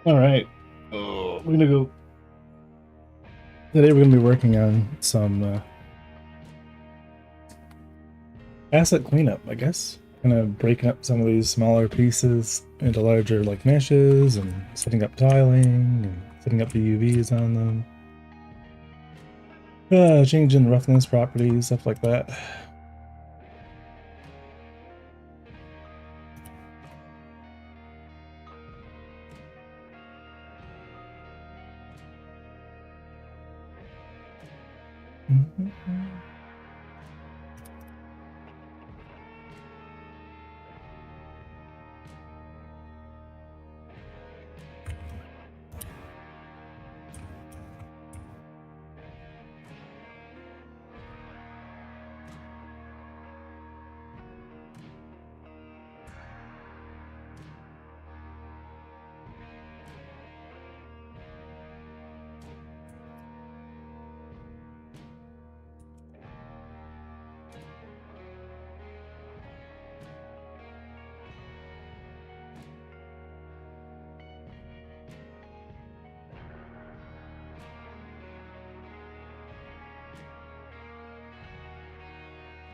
All right. Oh, we're gonna go. Today we're gonna be working on some asset cleanup, I guess. Kind of breaking up some of these smaller pieces into larger like meshes and setting up tiling and setting up the UVs on them. Changing roughness properties, stuff like that.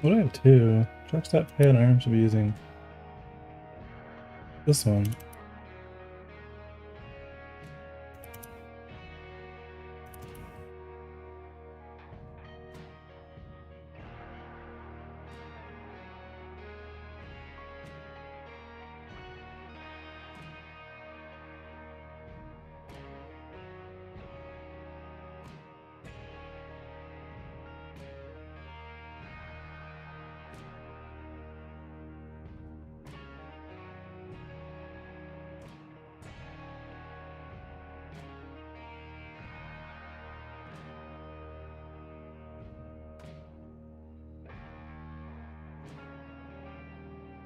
What do I have two? Truck stop pad arm should be using this one.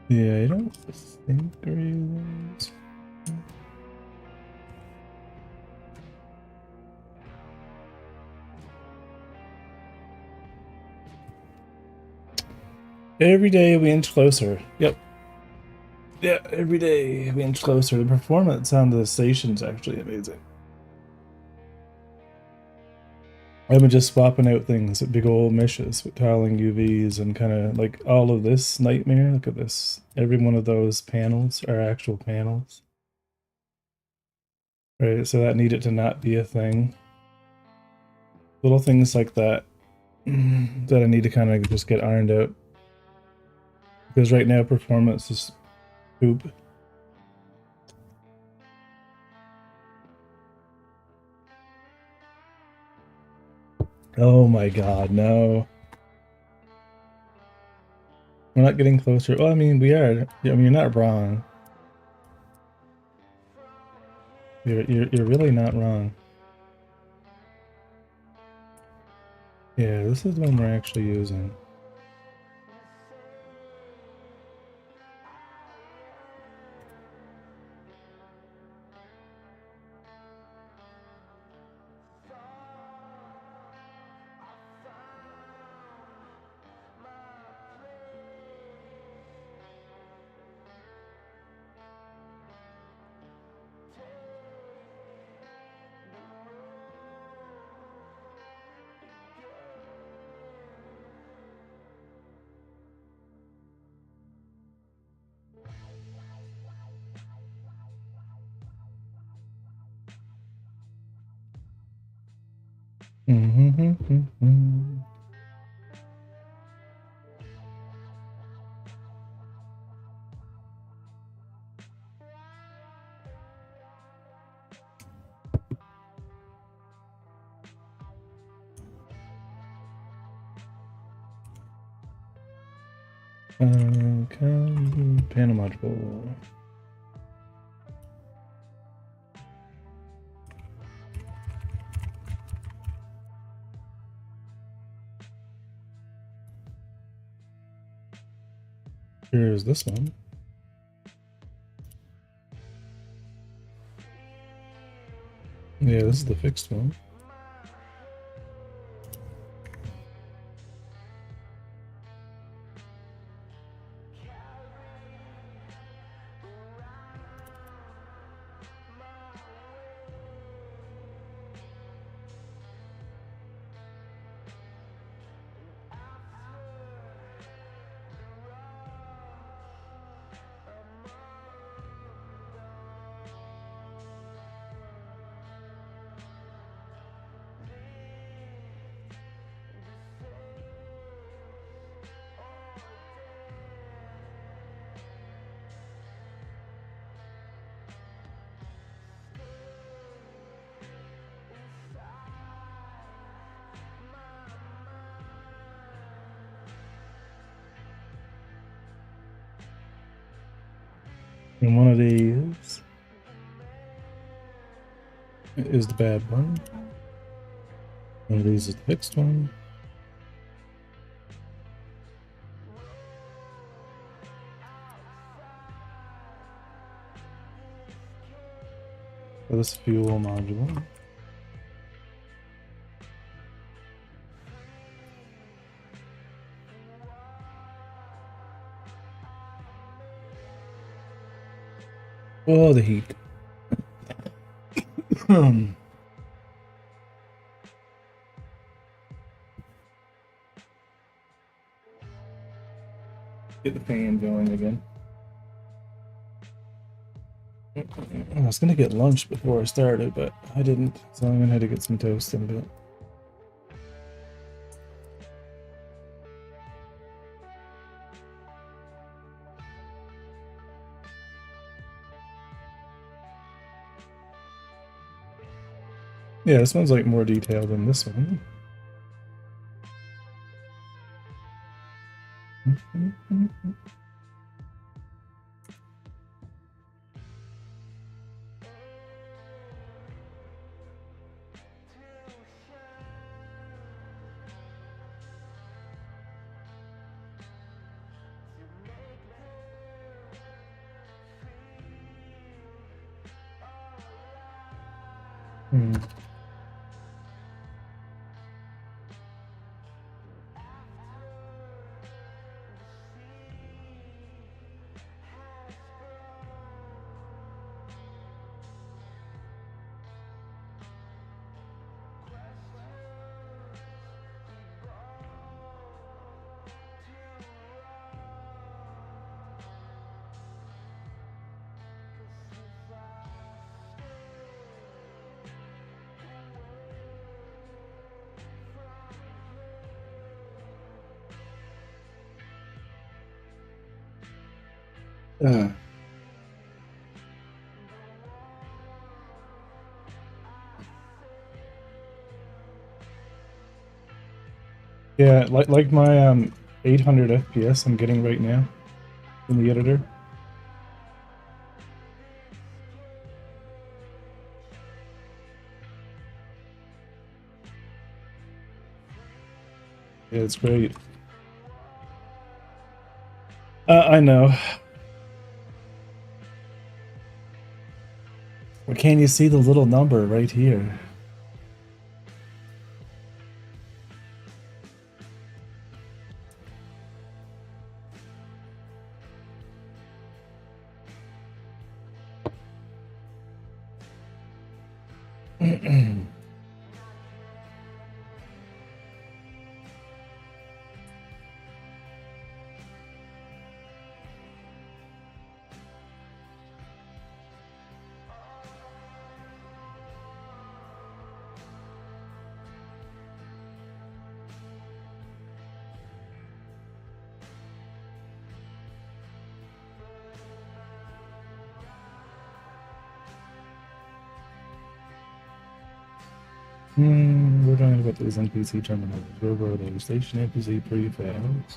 Yeah, I don't think I use. Every day we inch closer. Yep. Yeah, every day we inch closer. The performance on the station's actually amazing. I've been just swapping out things at big old meshes with tiling UVs and kind of like all of this nightmare. Look at this. Every one of those panels are actual panels. Right, so that needed to not be a thing. Little things like that that I need to kind of just get ironed out. Because right now performance is poop. Oh my god, no. We're not getting closer. Well, I mean, we are. I mean, you're not wrong. You're really not wrong. Yeah, this is the one we're actually using. Panel module. Here's this one. Yeah, this is the fixed one. And one of these is the bad one. One of these is the fixed one. For this fuel module. Oh, the heat. Get the fan going again. I was gonna get lunch before I started, but I didn't, so I'm gonna have to get some toast in a bit. Yeah, this one's like more detailed than this one. Uh, yeah, like my 800 FPS I'm getting right now in the editor. Yeah, it's great. I know. But can you see the little number right here? We're talking about these NPC terminals. Where were they? Station NPC prefabs.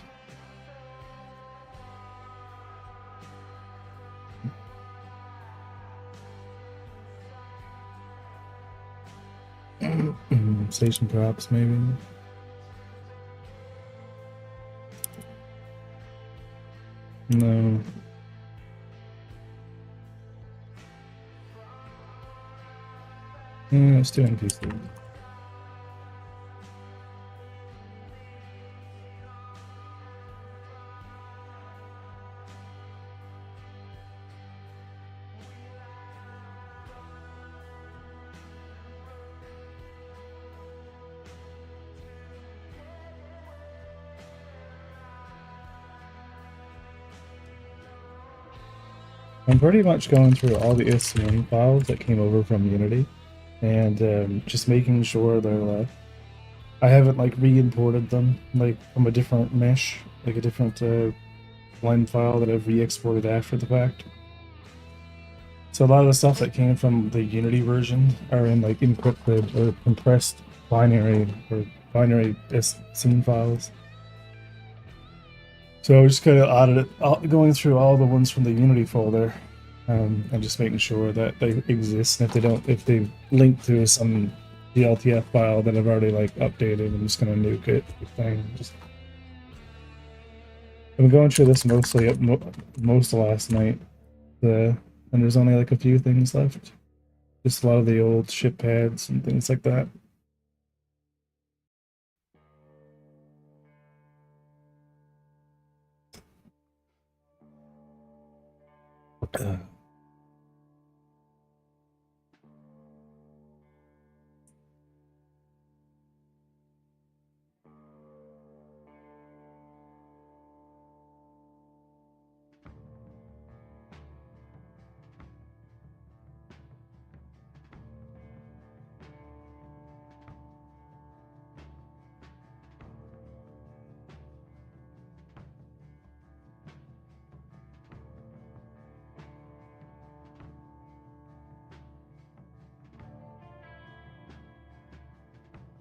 Station props, maybe. No. Let's do NPC. I'm pretty much going through all the SCM files that came over from Unity and just making sure they're I haven't like re-imported them like from a different mesh, like a different blend file that I've re-exported after the fact. So a lot of the stuff that came from the Unity version are in like encrypted or compressed binary scene files. So I just kind of audited, going through all the ones from the Unity folder I'm just making sure that they exist, and if they link to some DLTF file that I've already like updated, I'm just gonna nuke it. Just I've been going through this mostly most of last night, and there's only like a few things left. Just a lot of the old ship pads and things like that.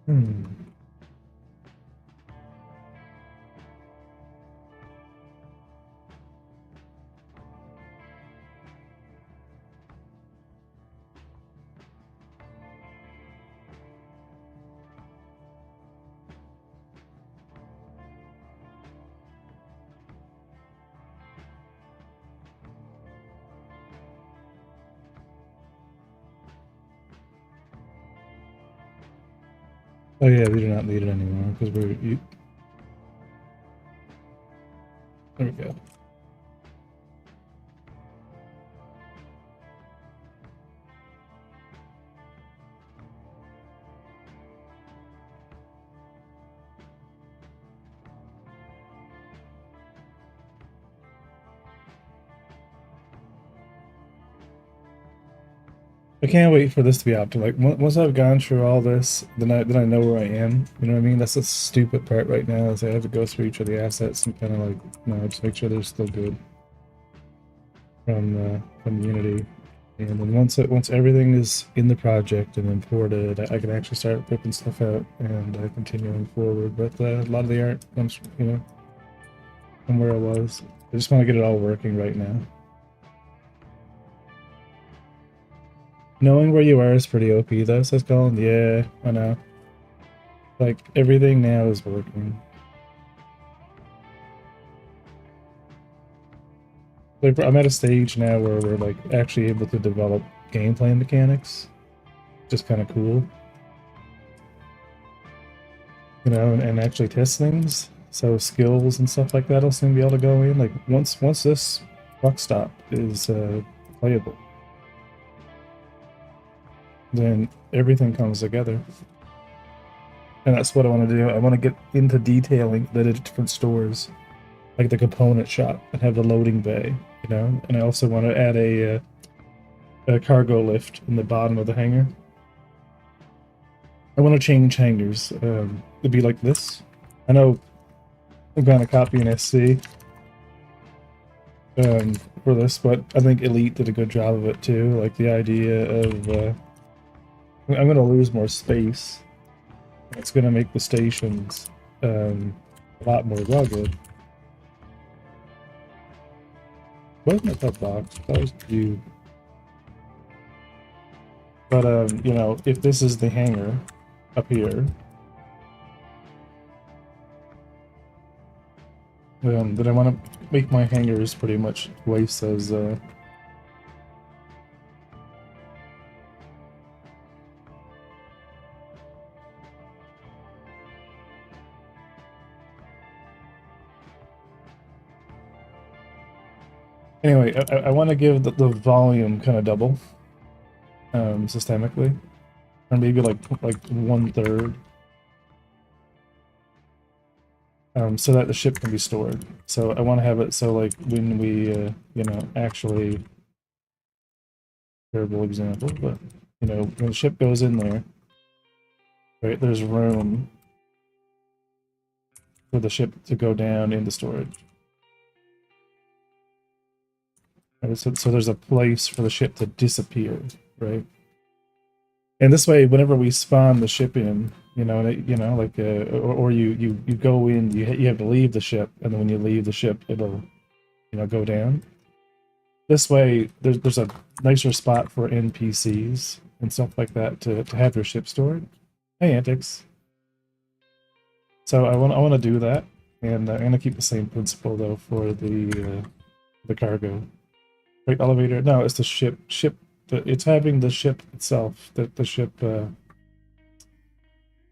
Hmm. Oh yeah, we do not need it anymore because there we go. I can't wait for this to be optimal. Like once I've gone through all this, then I know where I am. You know what I mean? That's the stupid part right now is I have to go through each of the assets and kind of like just make sure they're still good from Unity. And then once everything is in the project and imported, I can actually start ripping stuff out and continuing forward. But a lot of the art comes, from where I was. I just want to get it all working right now. Knowing where you are is pretty OP though, says Colin. Yeah, I know. Like, everything now is working. Like, I'm at a stage now where we're, like, actually able to develop gameplay mechanics. Just kind of cool. And actually test things. So skills and stuff like that will soon be able to go in. Like, once this truck stop is playable, then everything comes together. And that's what I want to do. I want to get into detailing the different stores, like the component shop, and have the loading bay, And I also want to add a cargo lift in the bottom of the hangar. I want to change hangars to be like this. I know I'm going to copy an SC for this, but I think Elite did a good job of it too. Like the idea of I'm going to lose more space. It's going to make the stations a lot more rugged. Wasn't that box? That was you. But if this is the hangar up here, then I want to make my hangars pretty much twice as Anyway, I want to give the volume kind of double, systemically, or maybe like 1/3, so that the ship can be stored. So I want to have it so like when we, actually, terrible example, but when the ship goes in there, right, there's room for the ship to go down into storage. Right, so there's a place for the ship to disappear, right? And this way, whenever we spawn the ship in, like, or you go in, you have to leave the ship, and then when you leave the ship, it'll, go down. This way, there's a nicer spot for NPCs and stuff like that to have your ship stored. Hey, Antics. So I want to do that, and I'm gonna keep the same principle though for the cargo. Right, elevator. No, it's the ship. It's having the ship itself. The ship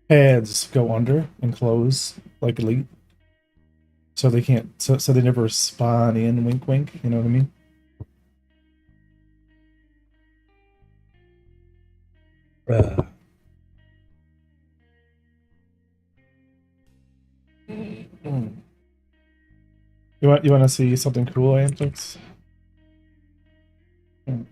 pads go under and close like Elite, so they can't. So they never spawn in. Wink, wink. You know what I mean? Uh, you want to see something cool, Antics? Mm.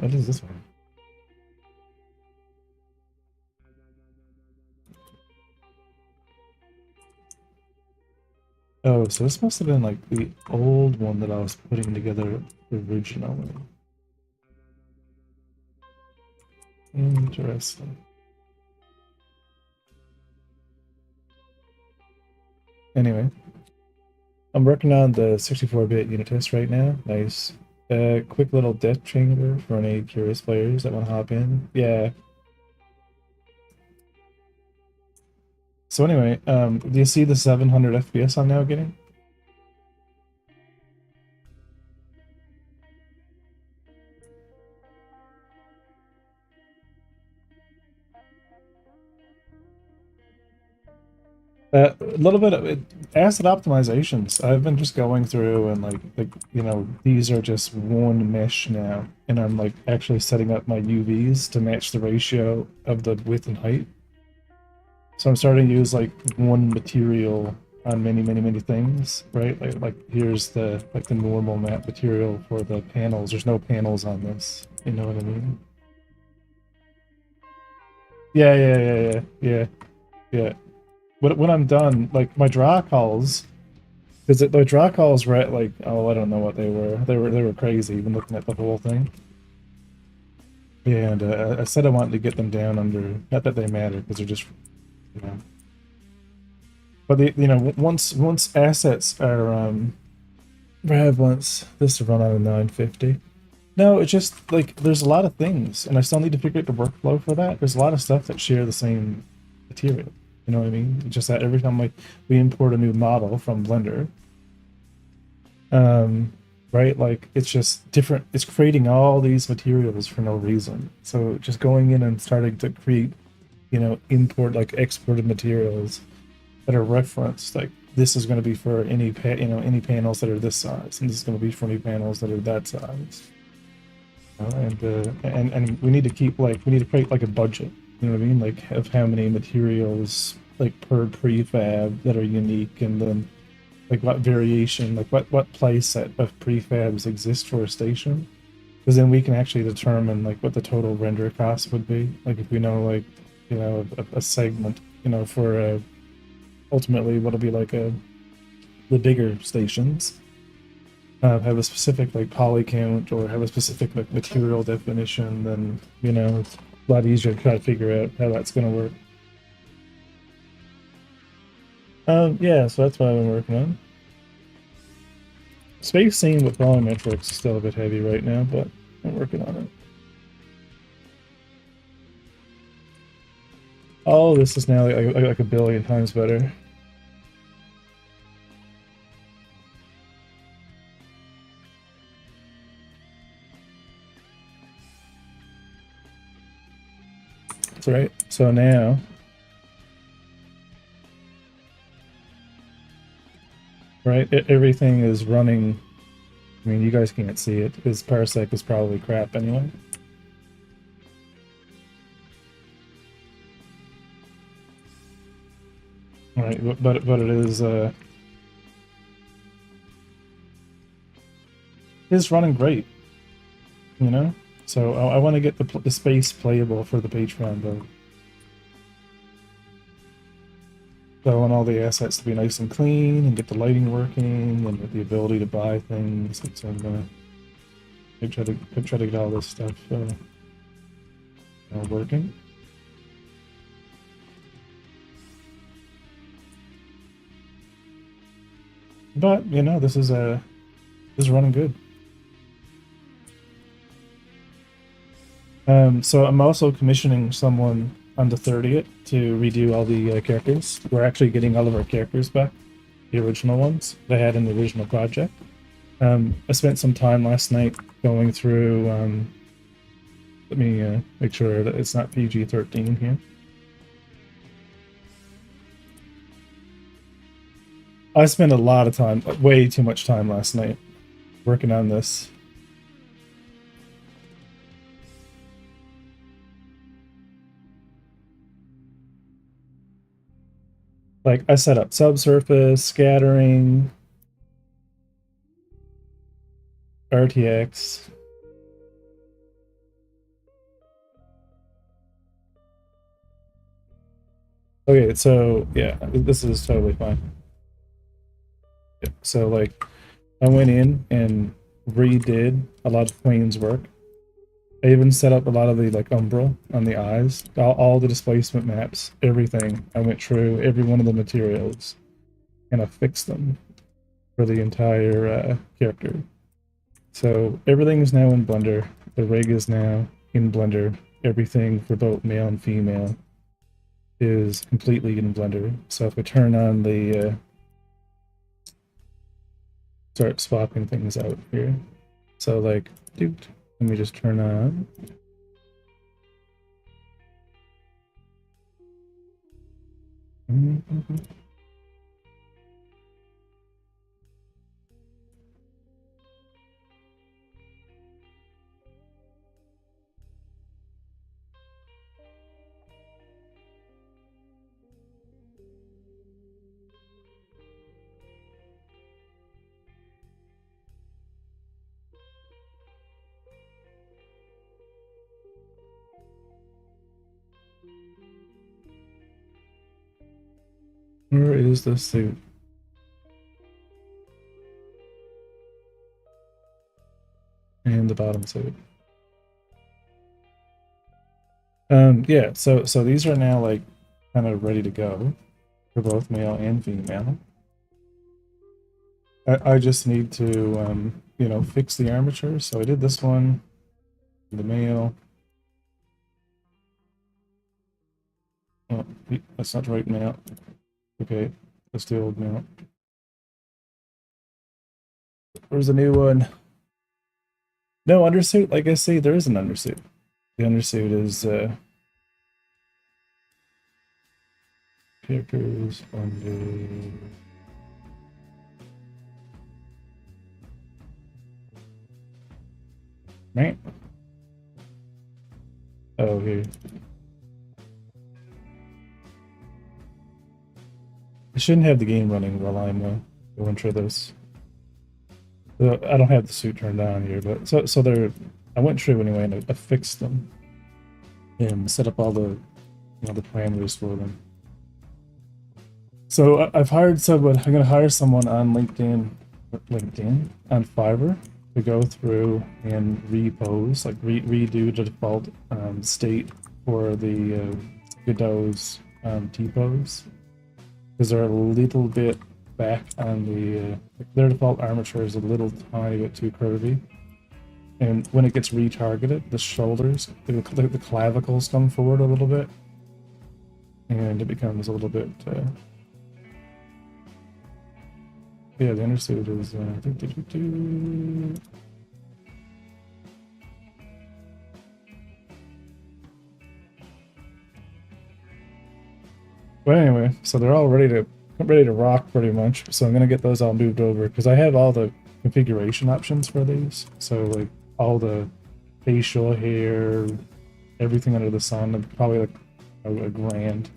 What is this one? Oh, so this must have been like the old one that I was putting together originally. Interesting. Anyway, I'm working on the 64-bit unit test right now. Nice. Quick little death chamber for any curious players that want to hop in. Yeah. So anyway, do you see the 700 FPS I'm now getting? A little bit of it, asset optimizations. I've been just going through and these are just one mesh now, and I'm like actually setting up my UVs to match the ratio of the width and height. So I'm starting to use like one material on many things, right? Like here's the normal map material for the panels. There's no panels on this. You know what I mean? Yeah. When I'm done, like my draw calls, because the draw calls were at like, oh, I don't know what they were. They were crazy. Even looking at the whole thing. And I said I wanted to get them down under. Not that they matter, because they're just, you know. But once assets are Brad wants this to run on a 950. No, it's just like there's a lot of things, and I still need to figure out the workflow for that. There's a lot of stuff that share the same material. You know what I mean? It's just that every time we import a new model from Blender, right? Like it's just different. It's creating all these materials for no reason. So just going in and starting to create, import like exported materials that are referenced. Like this is going to be for any any panels that are this size, and this is going to be for any panels that are that size. And we need to we need to create like a budget. You know what I mean? Like of how many materials like per prefab that are unique, and then like what variation, like what play set of prefabs exist for a station, because then we can actually determine like what the total render cost would be. Like if we know like a segment, for ultimately what'll be like the bigger stations have a specific like poly count or have a specific like material definition, then it's a lot easier to try to figure out how that's going to work. Yeah, so that's what I've been working on. Space scene with volumetrics is still a bit heavy right now, but I'm working on it. Oh, this is now like a billion times better. That's right. So now, right, everything is running. I mean, you guys can't see it. His parsec is probably crap anyway. All right, but it is running great. So I want to get the space playable for the Patreon build. So I want all the assets to be nice and clean and get the lighting working and the ability to buy things, etc. I try to get all this stuff working. But you know, this is running good. So I'm also commissioning someone on the 30th to redo all the characters. We're actually getting all of our characters back, the original ones they had in the original project. I spent some time last night going through. Let me make sure that it's not PG-13 here. I spent a lot of time, way too much time last night, working on this. Like, I set up subsurface, scattering, RTX. Okay, so yeah, this is totally fine. So like, I went in and redid a lot of Queen's work. I even set up a lot of the like umbral on the eyes, all the displacement maps, everything. I went through every one of the materials, and I fixed them for the entire character. So everything is now in Blender. The rig is now in Blender. Everything for both male and female is completely in Blender. So if I turn on the start swapping things out here. So like, let me just turn on. Where is the suit? And the bottom suit. Yeah, so these are now like kind of ready to go for both male and female. I just need to you know, fix the armature. So I did this one, the male. Oh, that's not the right male. Okay, let's do old male. Where's the new one? No undersuit. Like I say, there is an undersuit. The undersuit is characters under. Right. Oh, here. I shouldn't have the game running while I'm going through this. I don't have the suit turned on here, but so they're. I went through anyway and I fixed them and set up all the, you know, the parameters for them. So I've hired someone. I'm going to hire someone on LinkedIn, on Fiverr to go through and repose, like redo the default state for the Godot's T-pose, because they're a little bit back on the their default armature is a little tiny bit too curvy, and when it gets retargeted, the shoulders, the clavicles come forward a little bit, and it becomes a little bit. Yeah, the undersuit is. But anyway, so they're all ready to rock pretty much. So I'm gonna get those all moved over because I have all the configuration options for these. So like all the facial hair, everything under the sun, and probably like a grand.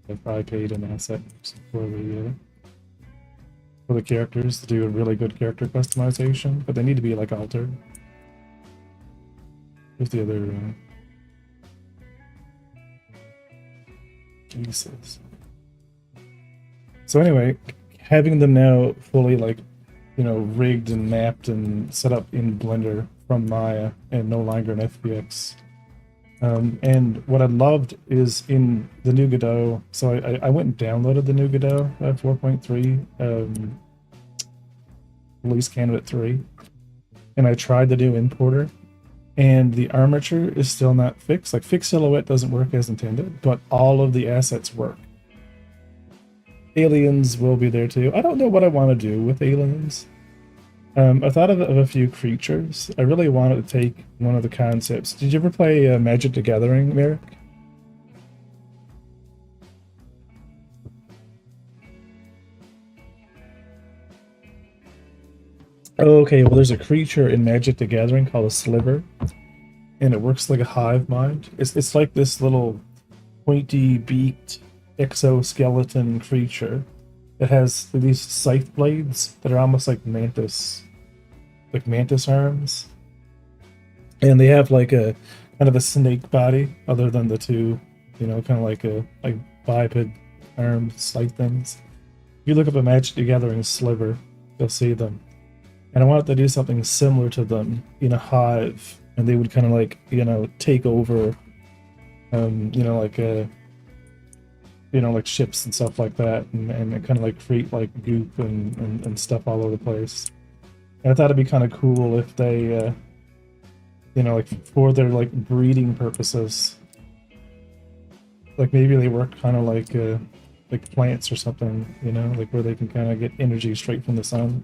I've probably paid an asset for the characters to do a really good character customization, but they need to be like altered. Where's the other? Jesus. So anyway, having them now fully like, you know, rigged and mapped and set up in Blender from Maya and no longer an FBX. And what I loved is in the new Godot. So I went and downloaded the new Godot 4.3 release candidate 3, and I tried the new importer, and the armature is still not fixed. Like fixed silhouette doesn't work as intended, but all of the assets work. Aliens will be there too. I don't know what I want to do with aliens. I thought of a few creatures. I really wanted to take one of the concepts. Did you ever play Magic the Gathering, Merrick? Okay, well, there's a creature in Magic the Gathering called a Sliver, and it works like a hive mind. It's like this little pointy beaked exoskeleton creature that has these scythe blades that are almost like mantis arms, and they have like a kind of a snake body, other than the two, kind of like biped arm scythe things. If you look up a Magic the Gathering Sliver, you'll see them. And I wanted to do something similar to them in a hive, and they would kind of like take over, like ships and stuff like that, and kind of like create like goop and stuff all over the place. And I thought it'd be kind of cool if they, like for their like breeding purposes, like maybe they work kind of like plants or something, like where they can kind of get energy straight from the sun.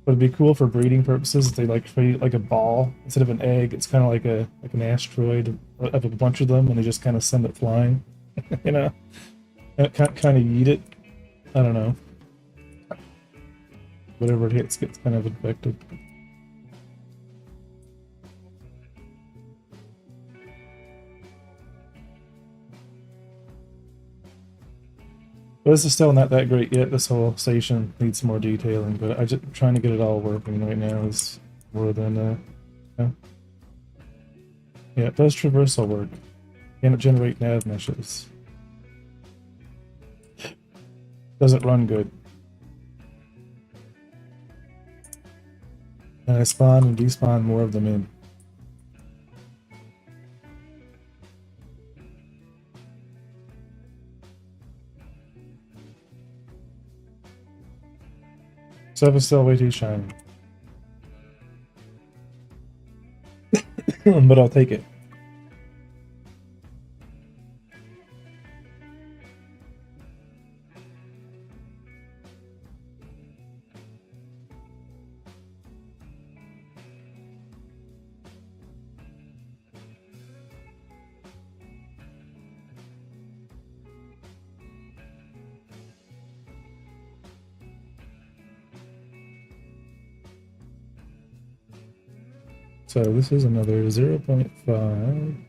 But it'd be cool for breeding purposes if they like create like a ball instead of an egg. It's kind of like an asteroid of a bunch of them, and they just kind of send it flying, you know, and it kind of eat it. I don't know. Whatever it hits gets kind of infected. But this is still not that great yet. This whole station needs some more detailing, but I'm just trying to get it all working right now is more than yeah. Yeah, it does traversal work. Can it generate nav meshes? Doesn't run good. And I spawn and despawn more of them in. Stuff is still way too shiny. But I'll take it. So this is another 0.5.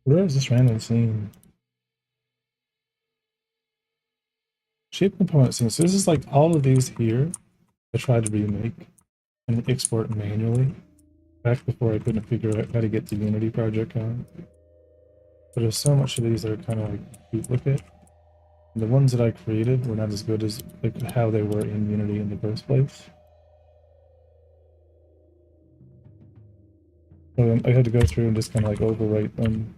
Where is this random scene? Shape component scene. So this is like all of these here I tried to remake and export manually back before I couldn't figure out how to get the Unity project on. But there's so much of these that are kind of like duplicate. And the ones that I created were not as good as like how they were in Unity in the first place. So I had to go through and just kind of like overwrite them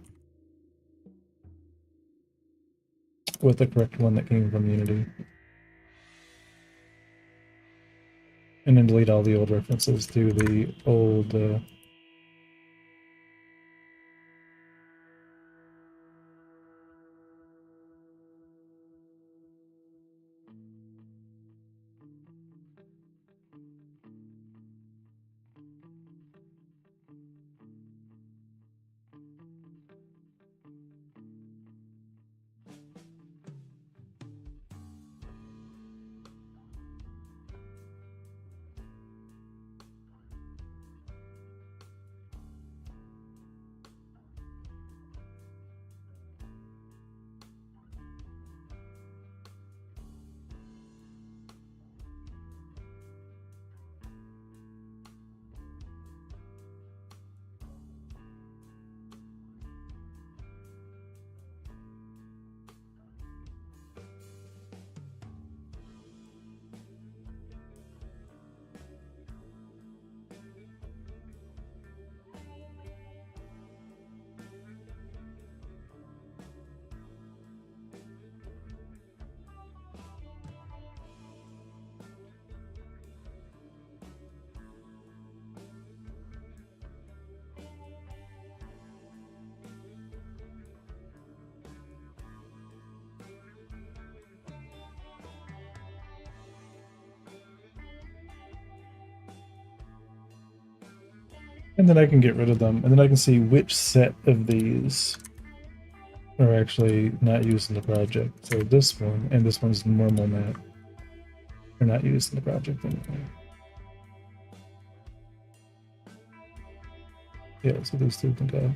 with the correct one that came from Unity. And then delete all the old references to the old and then I can get rid of them, and then I can see which set of these are actually not used in the project. So this one and this one's normal map are not used in the project anymore. Yeah, so these two can go.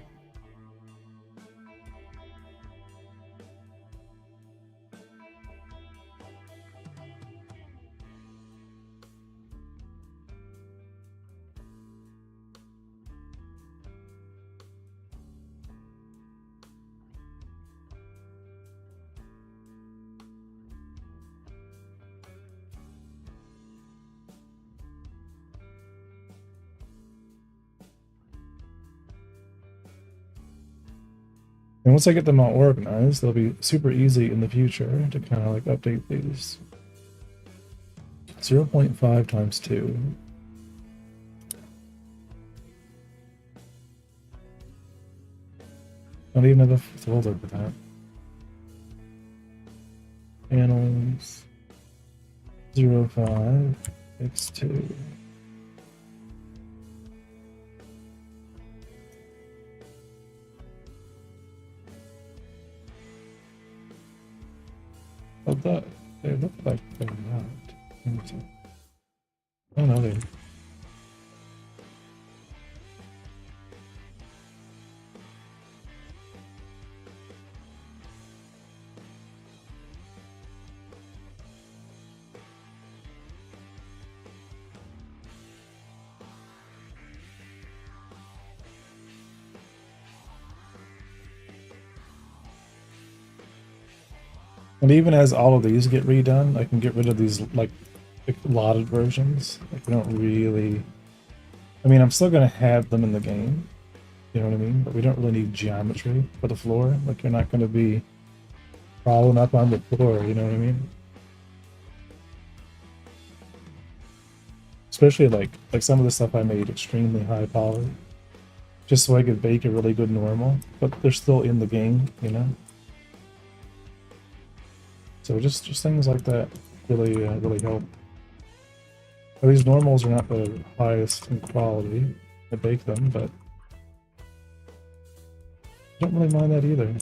And once I get them all organized, they'll be super easy in the future to kind of like update these. 0.5 times 2. Not even have a folder for that. Panels 0.5 x2. Oh, that they look like they're not. Oh no, they. And even as all of these get redone, I can get rid of these like allotted versions. Like we don't really. I mean, I'm still gonna have them in the game. You know what I mean? But we don't really need geometry for the floor. Like you're not gonna be crawling up on the floor. You know what I mean? Especially like some of the stuff I made extremely high poly, just so I could bake a really good normal. But they're still in the game. You know. So just things like that really really help. These normals are not the highest in quality. I bake them, but I don't really mind that either.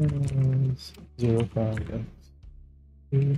05. Yeah.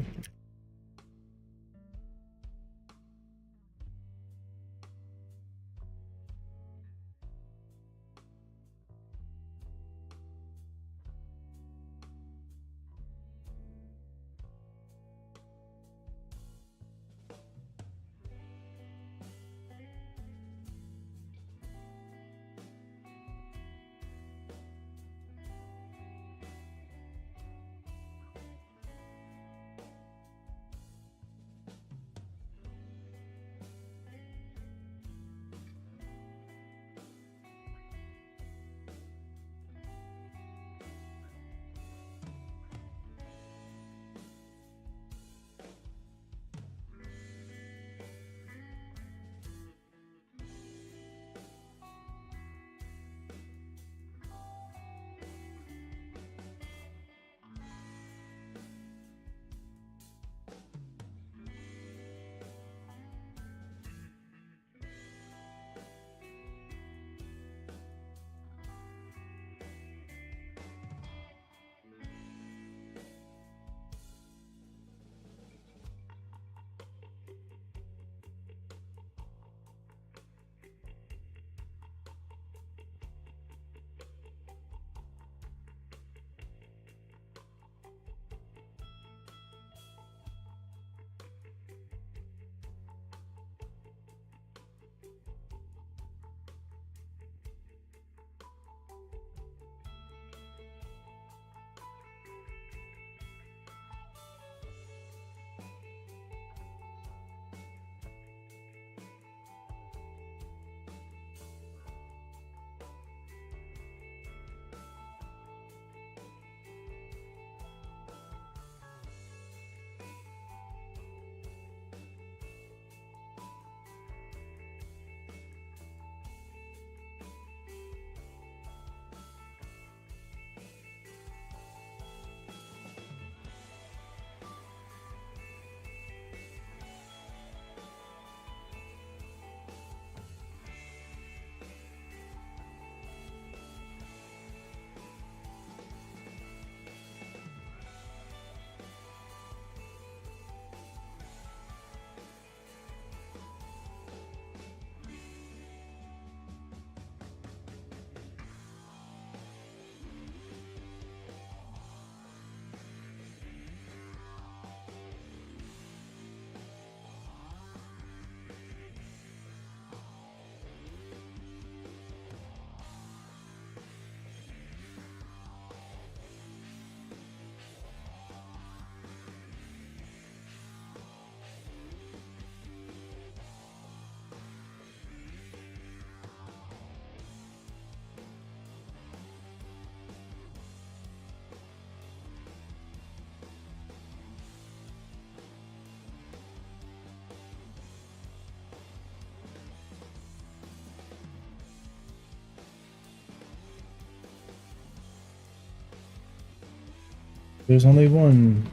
There's only one.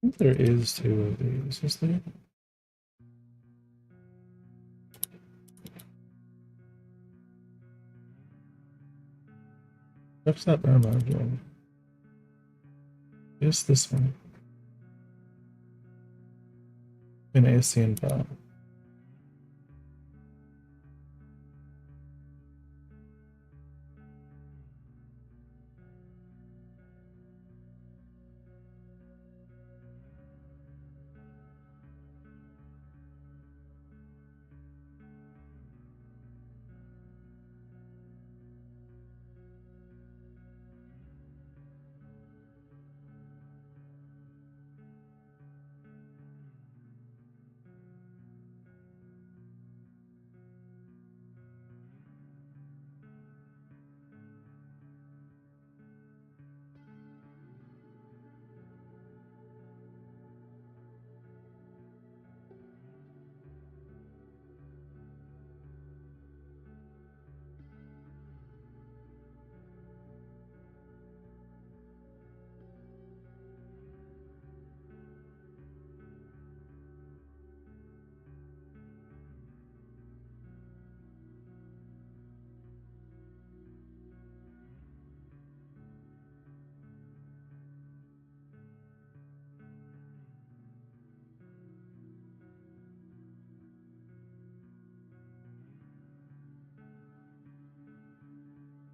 I think there is two of these, is there? Perhaps that one. Yes, this one. An ASCN file.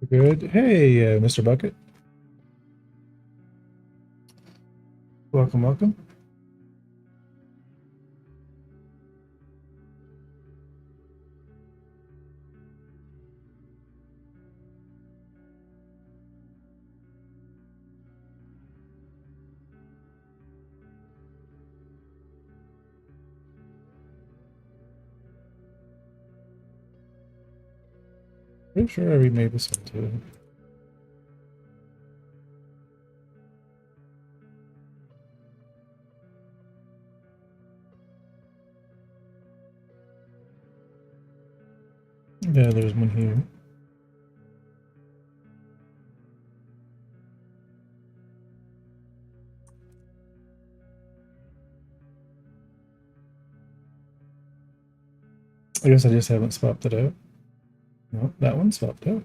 Good. Hey, Mr. Bucket. Welcome, welcome. Pretty sure I remade this one too. Yeah, there's one here. I guess I just haven't swapped it out. No, that one swapped out.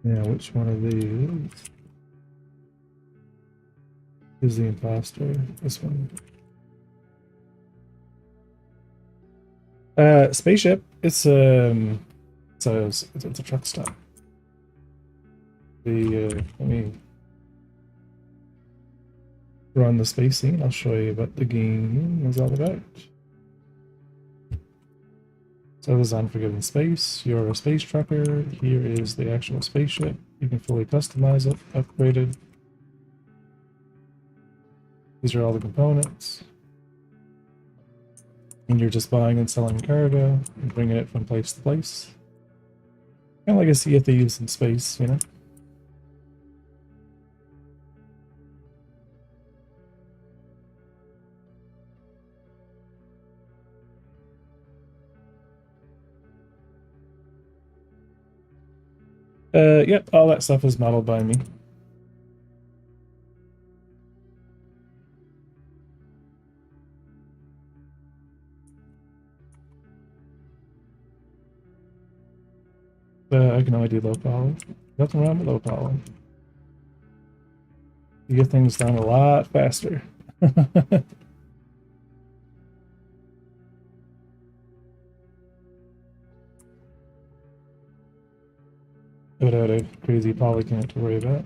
Yeah, which one of these is the imposter? This one. Spaceship. It's it's a truck stop. Let me run the space scene. I'll show you what the game is all about. So this is Unforgiven Space. You're a space trucker. Here is the actual spaceship. You can fully customize it, upgrade it. These are all the components. And you're just buying and selling cargo and bringing it from place to place. Kind of like a Sea of Thieves in space, you know? Yep, all that stuff is modeled by me. I can only do low power. Nothing wrong with low power. You get things done a lot faster. Without a crazy poly count to worry about.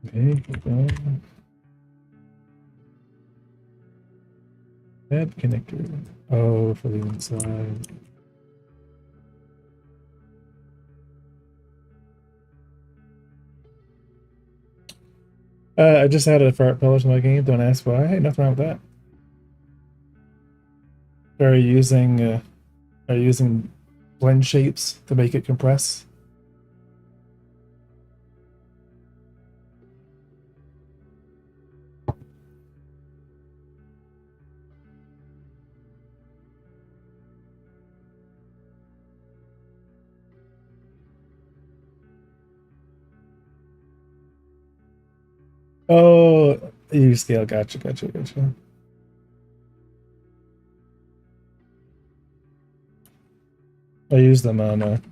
Okay, keep going. Add connector. Oh, for the inside. I just added a fart pillar to my game. Don't ask why. Hey, nothing wrong with that. Are you using blend shapes to make it compress? Oh, you scale. Gotcha, gotcha, gotcha. I use them on.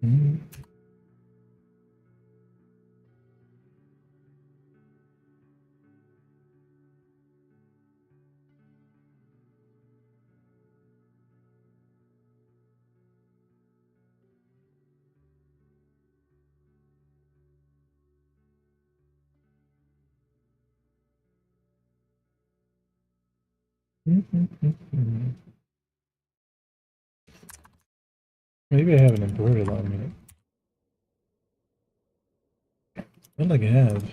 Mm, Maybe I haven't imported on me. I don't think I have.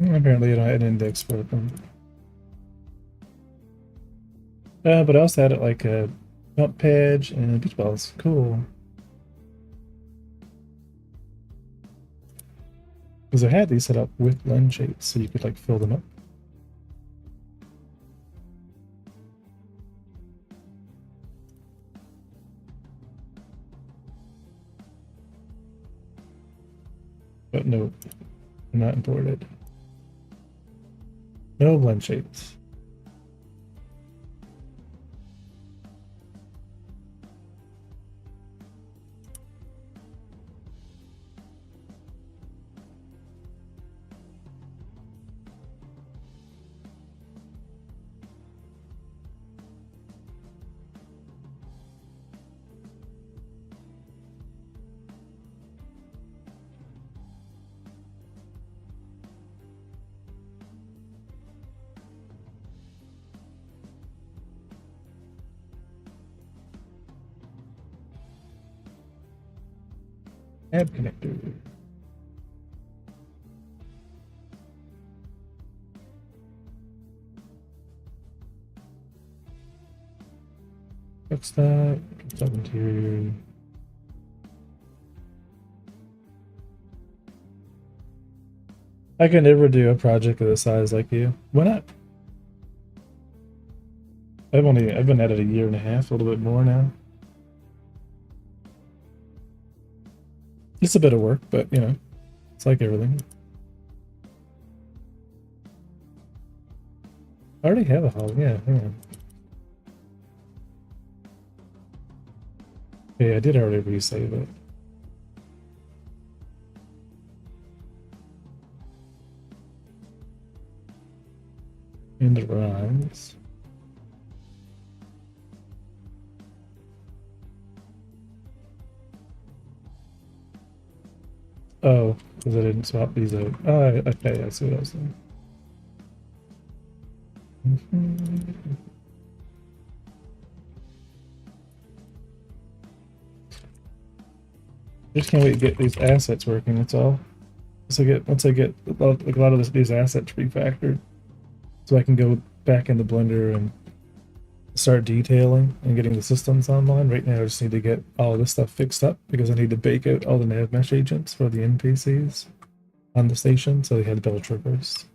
Apparently, I don't have an index for them. But I also had it like a jump page and beach balls. Cool. Because I had these set up with blend shapes, so you could like fill them up. But no, they're not imported. No blend shapes. Add connector. What's that? Sub interior. I could never do a project of this size like you. Why not? I've been at it a year and a half, a little bit more now. It's a bit of work, but you know, it's like everything. I already have a hole. Yeah, hang on. Yeah, I did already resave it. And it runs. Oh, because I didn't swap these out. Oh, okay, I see what I was doing. Just can't wait to get these assets working. That's all. Once I get a lot of these assets refactored, so I can go back into Blender and start detailing and getting the systems online. Right now, I just need to get all this stuff fixed up because I need to bake out all the nav mesh agents for the NPCs on the station, so they had to build traverse.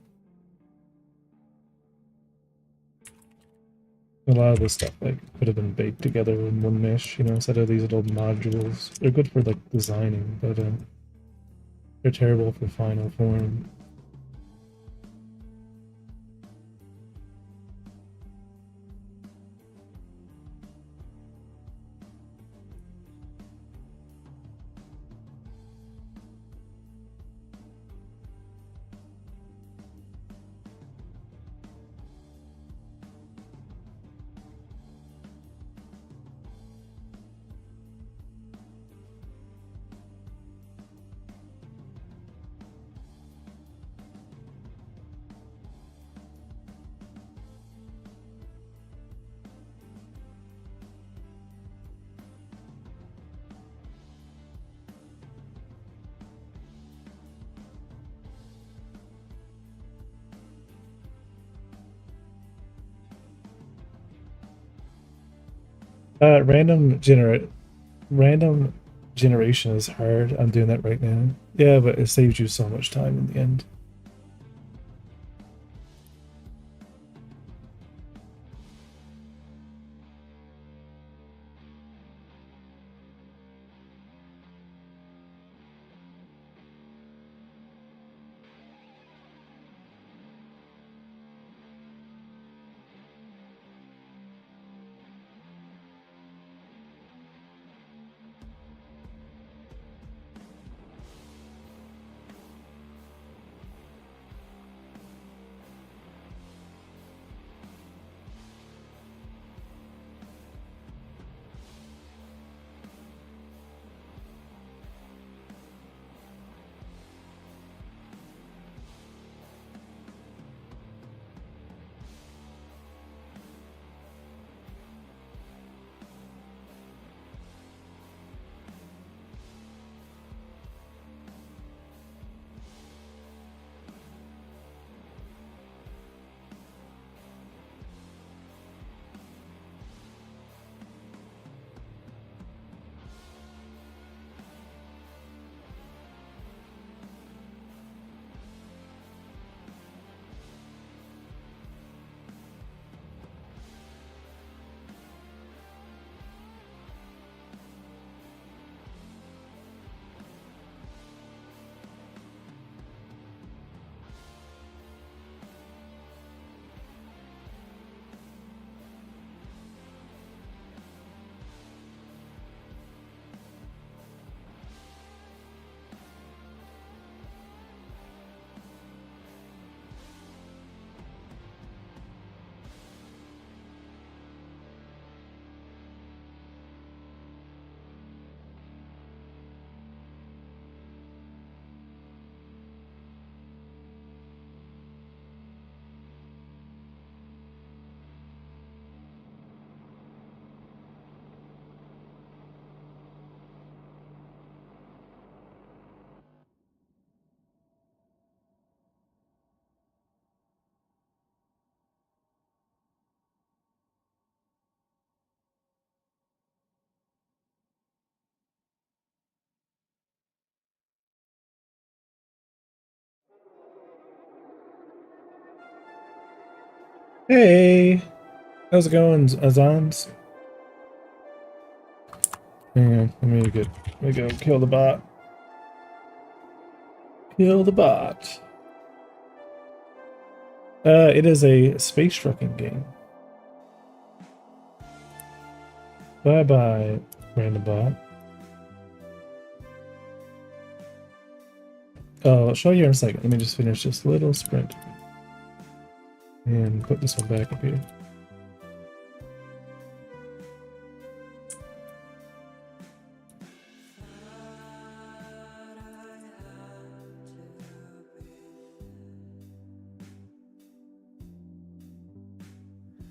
A lot of this stuff like could have been baked together in one mesh, you know, instead of these little modules. They're good for like designing, but they're terrible for final form. Uh, random generate random generation is hard. I'm doing that right now. Yeah, but it saves you so much time in the end. Hey, how's it going, Azans? Hang on, let me go kill the bot. Kill the bot. It is a space trucking game. Bye bye, random bot. Oh, I'll show you in a second. Let me just finish this little sprint. And put this one back up here.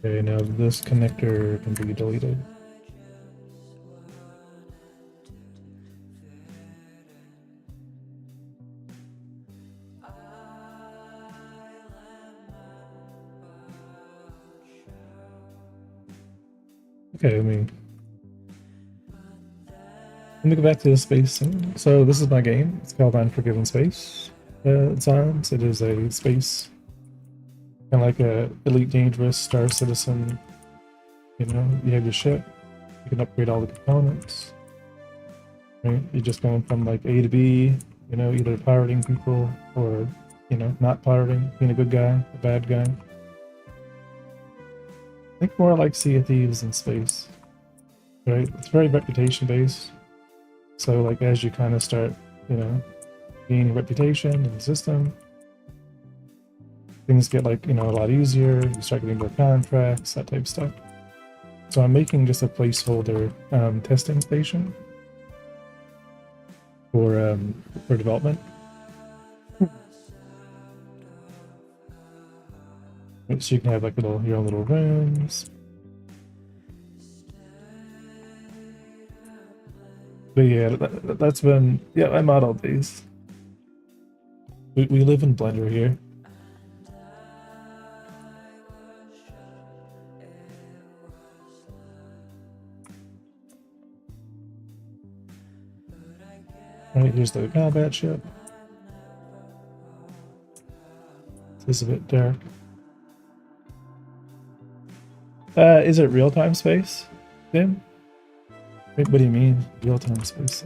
Okay, now this connector can be deleted. Okay, let me go back to the space. So this is my game. It's called Unforgiven Space. It is a space, kind of like a Elite Dangerous Star Citizen. You know, you have your ship. You can upgrade all the components. Right? You're just going from like A to B. You know, either pirating people or, you know, not pirating, being a good guy, a bad guy. I think more like Sea of Thieves in space. Right? It's very reputation based. So like as you kind of start, you know, gaining reputation in the system, things get like, you know, a lot easier. You start getting more contracts, that type of stuff. So I'm making just a placeholder testing station for development. So you can have like your own little rooms. But yeah, that's been, yeah, I modeled these. We live in Blender here. Alright, here's the combat ship. This is a bit dark. Is it real-time space, Tim? Wait, what do you mean, real-time space?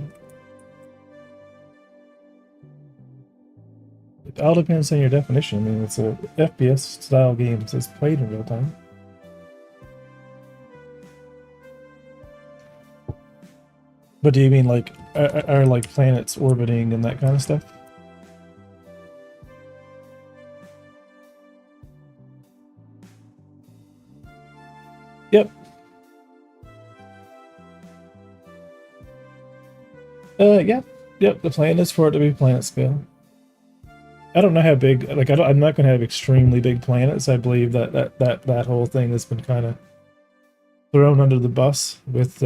It all depends on your definition. I mean, it's a FPS style game, so it's played in real time. But do you mean like are like planets orbiting and that kind of stuff? Yep. Yeah. Yep. The plan is for it to be planet scale. I don't know how big. Like, I'm not going to have extremely big planets. I believe that whole thing has been kind of thrown under the bus with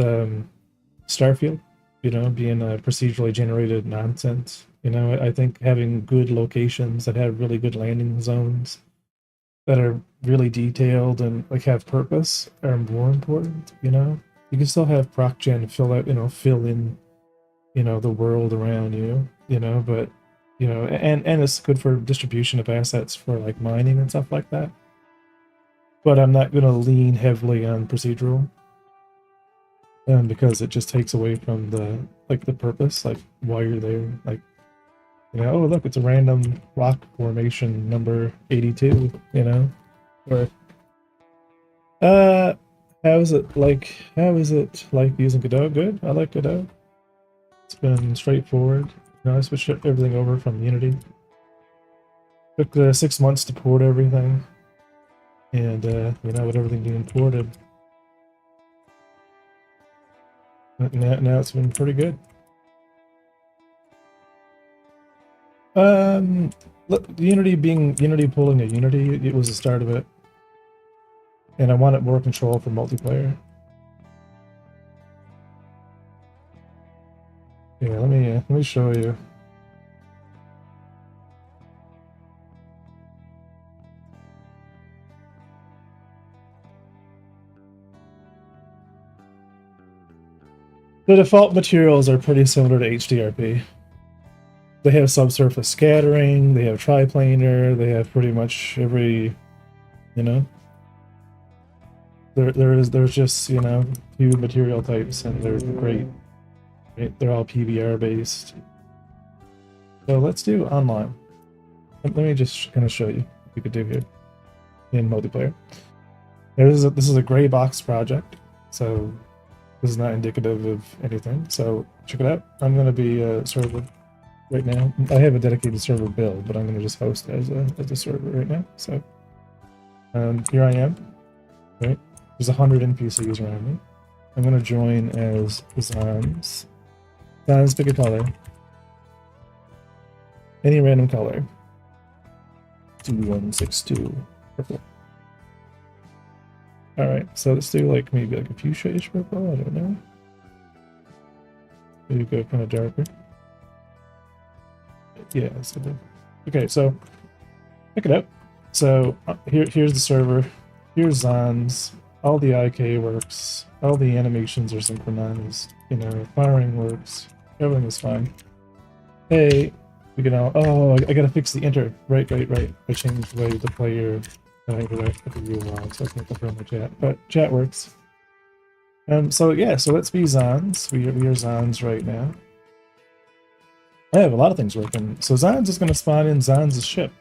Starfield. You know, being a procedurally generated nonsense. You know, I think having good locations that have really good landing zones that are really detailed and like have purpose are more important. You know, you can still have proc gen fill out, you know, fill in, you know, the world around you. You know, but you know, and it's good for distribution of assets for like mining and stuff like that. But I'm not going to lean heavily on procedural. Because it just takes away from the like the purpose, like why you're there. Like, you know, oh look, it's a random rock formation number 82. You know, or uh, how is it like? How is it like using Godot? Good. I like Godot. It's been straightforward. You know, I switched everything over from Unity. Took 6 months to port everything, and you know, with everything being ported, now it's been pretty good. Look, Unity pulling a Unity, it was the start of it, and I wanted more control for multiplayer. Yeah, let me show you. The default materials are pretty similar to HDRP. They have subsurface scattering, they have triplanar, they have pretty much every, you know. there's just, you know, few material types, and they're great. Right? They're all PBR based. So let's do online. Let me just kind of show you what we could do here in multiplayer. This is a gray box project, so this is not indicative of anything. So check it out. I'm going to be a server right now. I have a dedicated server build, but I'm going to just host as a server right now. So here I am. Right, there's 100 NPCs around me. I'm going to join as Zans. Zans, pick a color. Any random color. 2162. Purple. Alright, so let's do like maybe like a fuchsia-ish purple, I don't know. Maybe go kind of darker. Yeah, so okay, so check it out. So here's the server. Here's Zans. All the IK works. All the animations are synchronized. You know, firing works. Everything is fine. Hey, we can all. Oh, I gotta fix the enter. Right. I changed the way the player. I think the view log, so I can confirm the chat. But chat works. So yeah, so let's be Zans. We are Zans right now. I have a lot of things working. So Zans is gonna spawn in Zans' ship.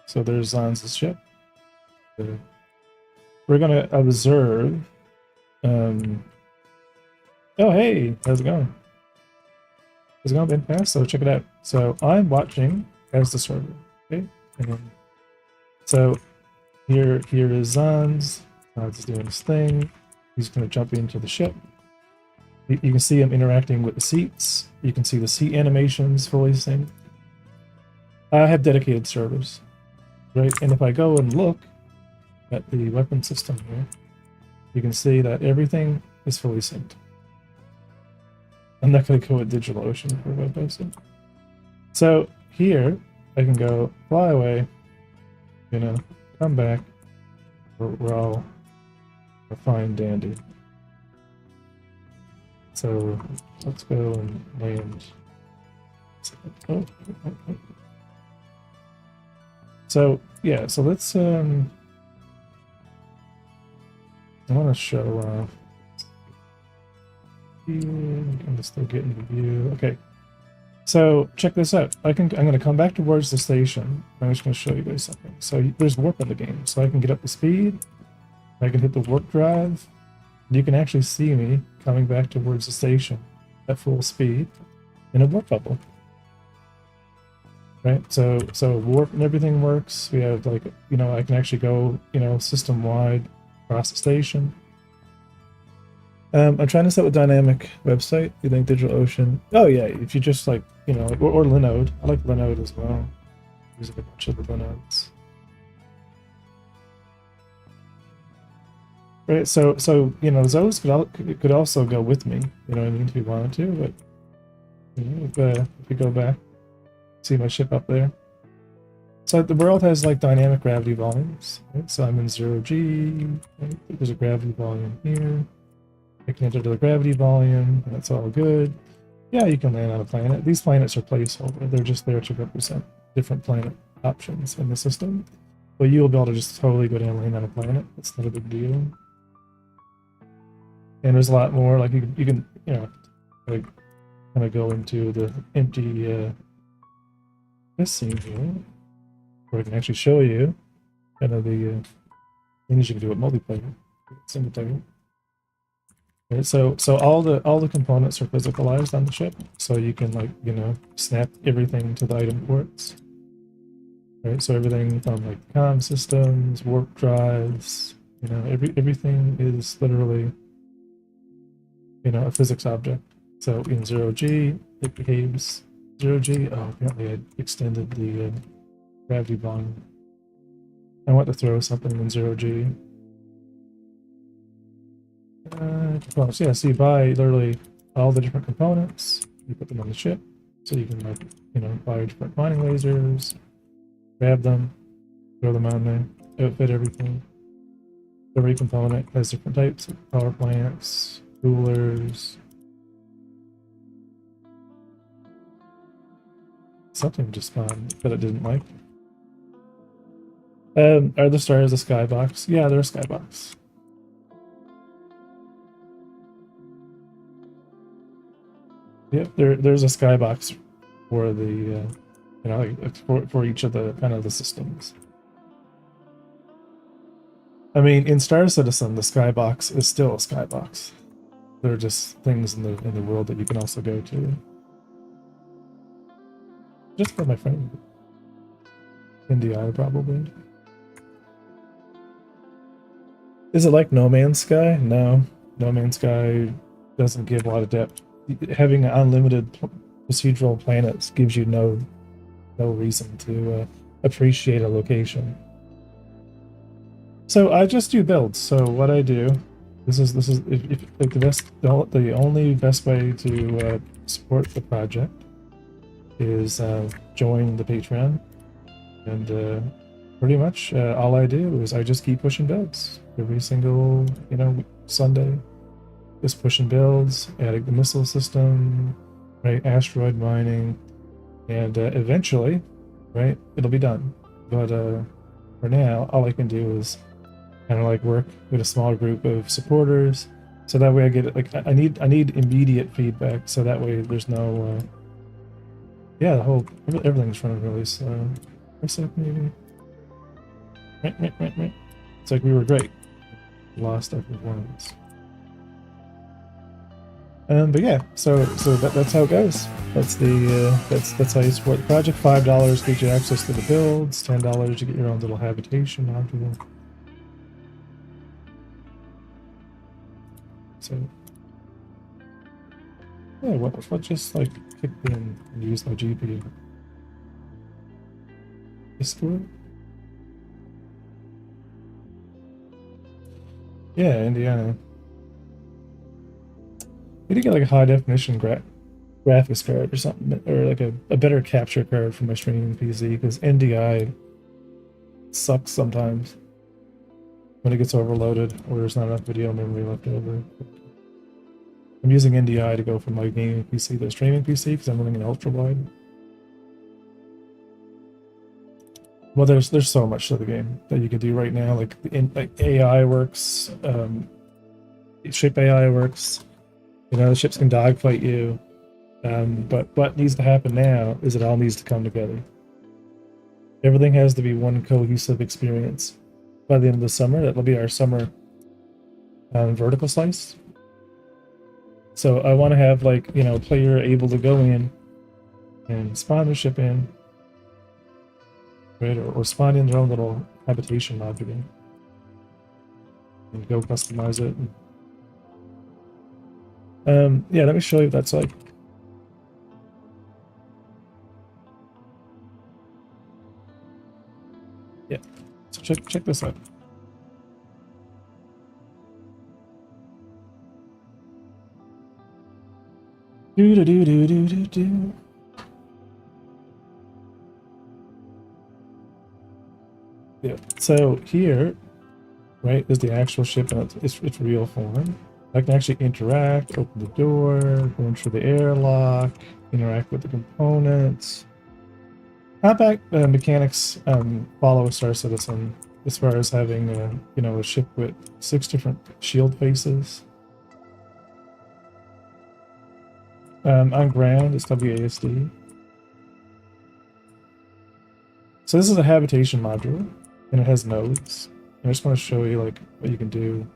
So there's Zans' ship. We're gonna observe. Oh hey, how's it going? How's it going, Ben Pass? So check it out. So I'm watching as the server. Okay, and then so here is Zans. Zans doing his thing. He's gonna jump into the ship. You can see him interacting with the seats. You can see the seat animations fully synced. I have dedicated servers, right? And if I go and look at the weapon system here, you can see that everything is fully synced. I'm not going to go with DigitalOcean for web hosting. So here, I can go fly away, you know, come back, we're all a fine dandy. So let's go and land. So yeah, so let's I want to show off. I'm just still getting the view. Okay, so check this out. I'm going to come back towards the station. I'm just going to show you guys something. So there's warp in the game, so I can get up to speed. I can hit the warp drive. You can actually see me coming back towards the station at full speed in a warp bubble. Right, so warp and everything works. We have like, you know, I can actually go, you know, system wide across the station. I'm trying to set with dynamic website. You think DigitalOcean? Oh yeah, if you just like, you know, or Linode. I like Linode as well. There's a bunch of the Linodes. Right, so you know, those could also go with me. You know what I mean, if you wanted to. But you know, if you go back, see my ship up there. So the world has like dynamic gravity volumes. Right? So I'm in 0G. Right? There's a gravity volume here. I can enter the gravity volume, and that's all good. Yeah, you can land on a planet. These planets are placeholder. They're just there to represent different planet options in the system. But you'll be able to just totally go down and land on a planet. It's not a big deal. And there's a lot more. Like you can you know, like kind of go into the empty this scene here, where I can actually show you kind of the things you can do with multiplayer, single player. Right, so all the components are physicalized on the ship, so you can, like, you know, snap everything to the item ports. Right, so everything from like comm systems, warp drives, you know, everything is literally, you know, a physics object. So in 0G, it behaves 0G. Oh, apparently I extended the gravity volume. I want to throw something in 0G. Well, so yeah, so you buy literally all the different components, you put them on the ship, so you can, like, you know, buy different mining lasers, grab them, throw them on there, outfit everything. Every component has different types of power plants, coolers. Something just spawned that I didn't like. Are the stars a skybox? Yeah, they're a skybox. Yep, there's a skybox for the you know, like for each of the kind of the systems. I mean, in Star Citizen, the skybox is still a skybox. There are just things in the world that you can also go to. Just for my friend, NDI probably. Is it like No Man's Sky? No, No Man's Sky doesn't give a lot of depth. Having unlimited procedural planets gives you no reason to appreciate a location. So I just do builds. So what I do, this is if like the only best way to support the project is join the Patreon, and pretty much all I do is I just keep pushing builds every single Sunday, just pushing builds, adding the missile system, right, asteroid mining, and eventually, right, it'll be done. But for now, all I can do is kind of like work with a small group of supporters, so that way I get like I need immediate feedback, so that way there's no yeah, the whole everything's running really slow. For a sec, maybe. Right. It's like we were great. Lost our performance. But yeah, so that's how it goes. That's the that's how you support the project. $5 gives you access to the builds. $10 you get your own little habitation module. So yeah, let's just like kick in and use my GPU. Discord. Yeah, Indiana. We need to get like a high definition graphics card or something, or like a better capture card for my streaming PC, because NDI sucks sometimes when it gets overloaded or there's not enough video memory left over. I'm using NDI to go from my gaming PC to streaming PC because I'm running an ultra wide. Well, there's so much to the game that you can do right now. Like AI works, ship AI works. You know, the ships can dogfight you. But what needs to happen now is it all needs to come together. Everything has to be one cohesive experience. By the end of the summer, that'll be our summer vertical slice. So I want to have, like, you know, a player able to go in and spawn their ship in, right, or spawn in their own little habitation module and go customize it. Yeah, let me show you what that's like. Yeah, so check this out. Do. Yeah, so here, right, is the actual ship in its real form. I can actually interact, open the door, go in through the airlock, interact with the components. Combat mechanics follow Star Citizen as far as having you know, a ship with 6 different shield faces. On ground, it's WASD. So this is a habitation module, and it has nodes. And I just want to show you like what you can do.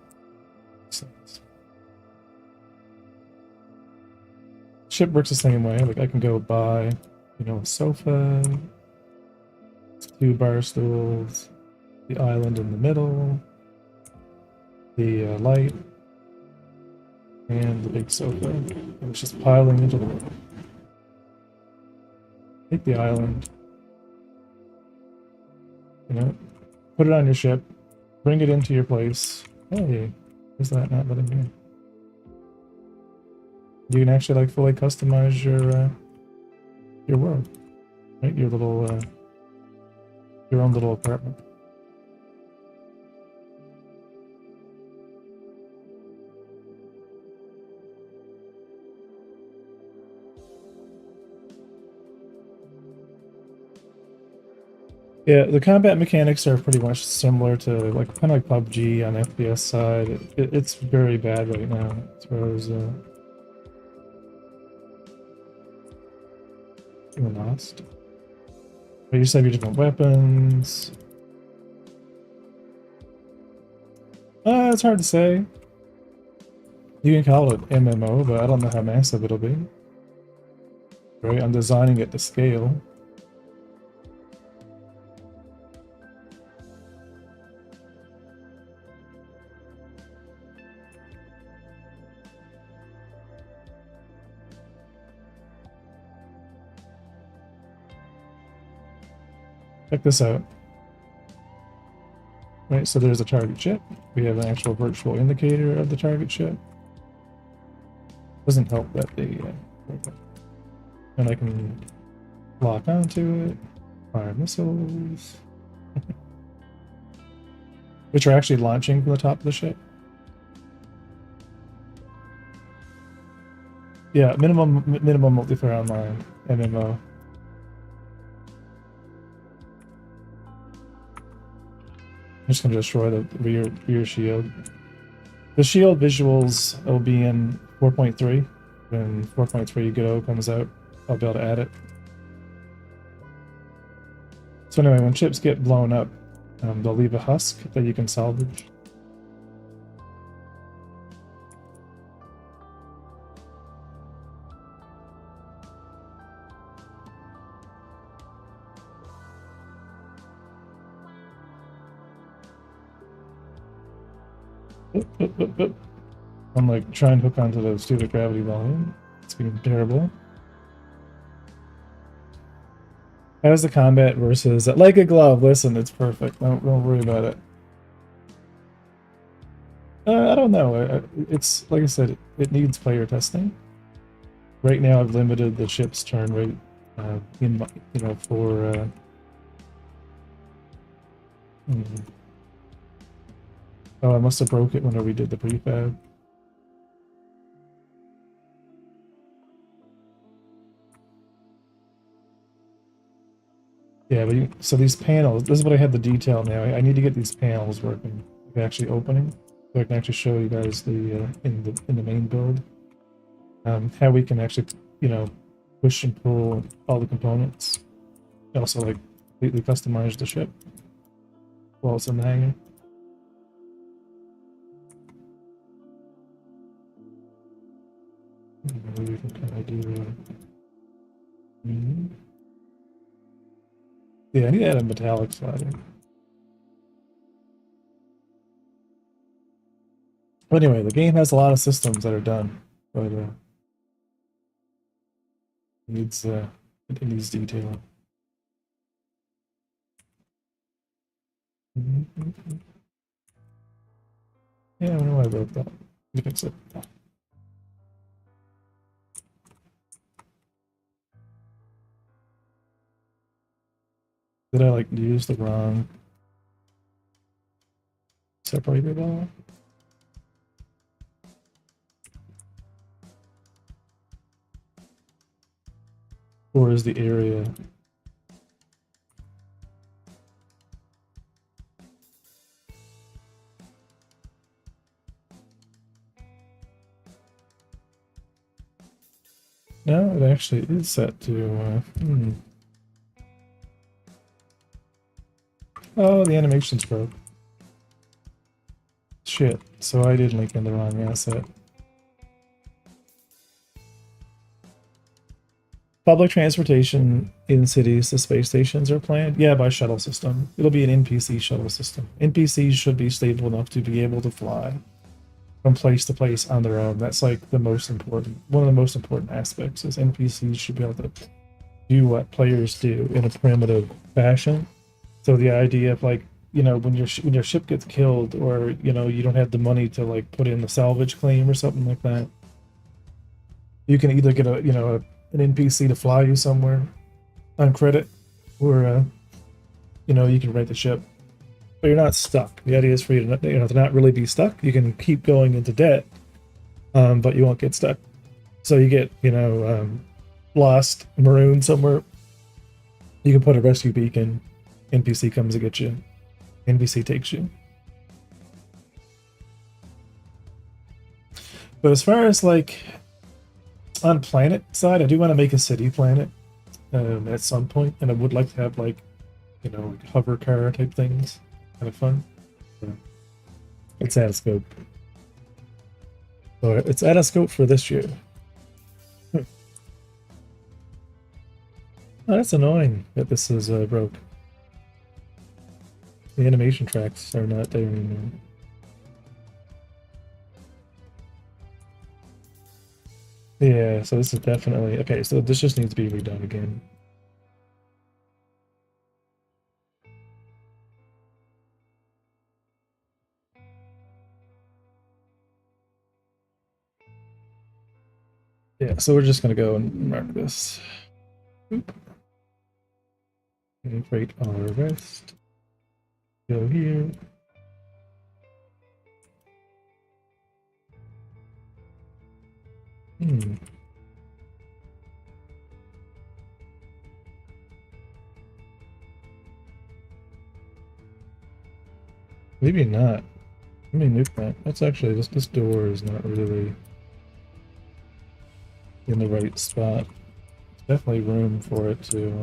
Ship works the same way. Like I can go buy, you know, a sofa, 2 bar stools, the island in the middle, the light, and the big sofa. And it's just piling into the world. Take the island, you know, put it on your ship, bring it into your place. Hey, is that not letting me in? You can actually like fully customize your world, right? Your little your own little apartment. Yeah, the combat mechanics are pretty much similar to like kind of like PUBG on FPS side. It's very bad right now as far as You're lost. But you just have your different weapons. It's hard to say. You can call it MMO, but I don't know how massive it'll be. Right? I'm designing it to scale. Check this out. Right, so there's a target ship. We have an actual virtual indicator of the target ship. Doesn't help that they and I can lock onto it, fire missiles, which are actually launching from the top of the ship. Yeah, minimum multiplayer online, MMO. I'm just gonna destroy the rear shield. The shield visuals will be in 4.3. When 4.3 Godot comes out, I'll be able to add it. So anyway, when ships get blown up, they'll leave a husk that you can salvage. I'm like trying to hook onto the stupid gravity volume. It's being terrible. How's the combat versus like a glove? Listen, it's perfect. Don't worry about it. I don't know. It's like I said, it needs player testing. Right now, I've limited the ship's turn rate for. Oh, I must have broke it whenever we did the prefab. Yeah, but so these panels, this is what I had the detail now. I need to get these panels working, actually opening, so I can actually show you guys the in the main build how we can actually push and pull all the components. Also, like completely customize the ship while it's in the hangar. Maybe we can kind of do. Yeah, I need to add a metallic slider. But anyway, the game has a lot of systems that are done, but it needs detail. Yeah, I don't know why I broke that. You fix it. Did I like use the wrong separator ball? Or is the area? No, it actually is set to. Oh, the animation's broke. Shit. So I did link in the wrong asset. Public transportation in cities, the space stations are planned. Yeah, by shuttle system. It'll be an NPC shuttle system. NPCs should be stable enough to be able to fly from place to place on their own. That's like the most important, one of the most important aspects is NPCs should be able to do what players do in a primitive fashion. So the idea of like, when your ship gets killed or, you don't have the money to like put in the salvage claim or something like that, you can either get an NPC to fly you somewhere on credit, or you can rent the ship, but you're not stuck. The idea is for you to not really be stuck. You can keep going into debt, but you won't get stuck. So you get lost, marooned somewhere. You can put a rescue beacon. NPC comes to get you. NPC takes you. But as far as like on planet side, I do want to make a city planet. at some point, and I would like to have like, you know, like hover car type things, kind of fun. So it's out of scope. So it's out of scope for this year. Oh, that's annoying that this is broke. The animation tracks are not there anymore. Yeah, so this is definitely okay. So this just needs to be redone again. Yeah, so we're just gonna go and mark this. Oop. Okay, create our rest. Go here. Hmm. Maybe not. Let me nuke that. That's actually this door is not really in the right spot. There's definitely room for it to.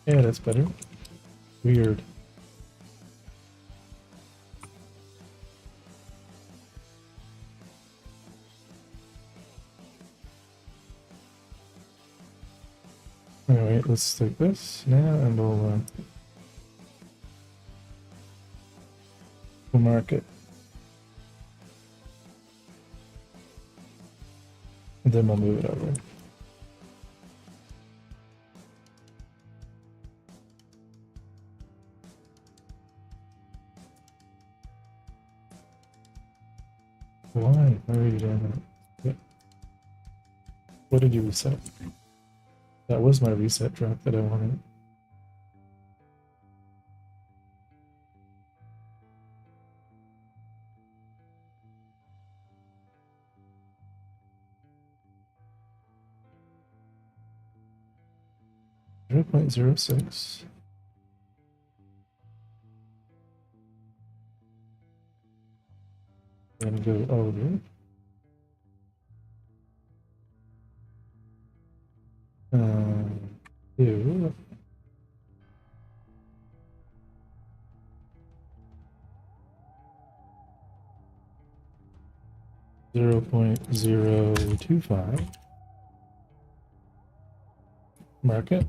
Yeah, that's better. Weird. Alright, let's take this now and we'll mark it. And then we'll move it over. Why? Why are you doing that? Yep. What did you reset? That was my reset drop that I wanted. Zero point 0.06. Then go over. To 0.025. Mark it.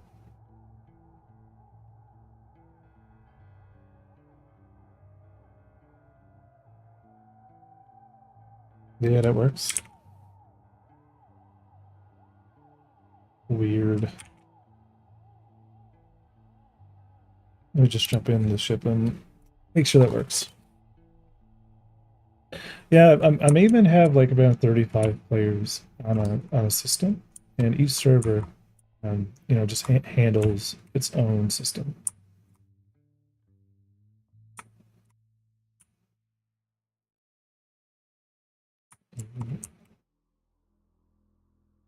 Yeah, that works. Weird. Let me just jump in the ship and make sure that works. Yeah, I may even have like about 35 players on a system, and each server, you know, just handles its own system.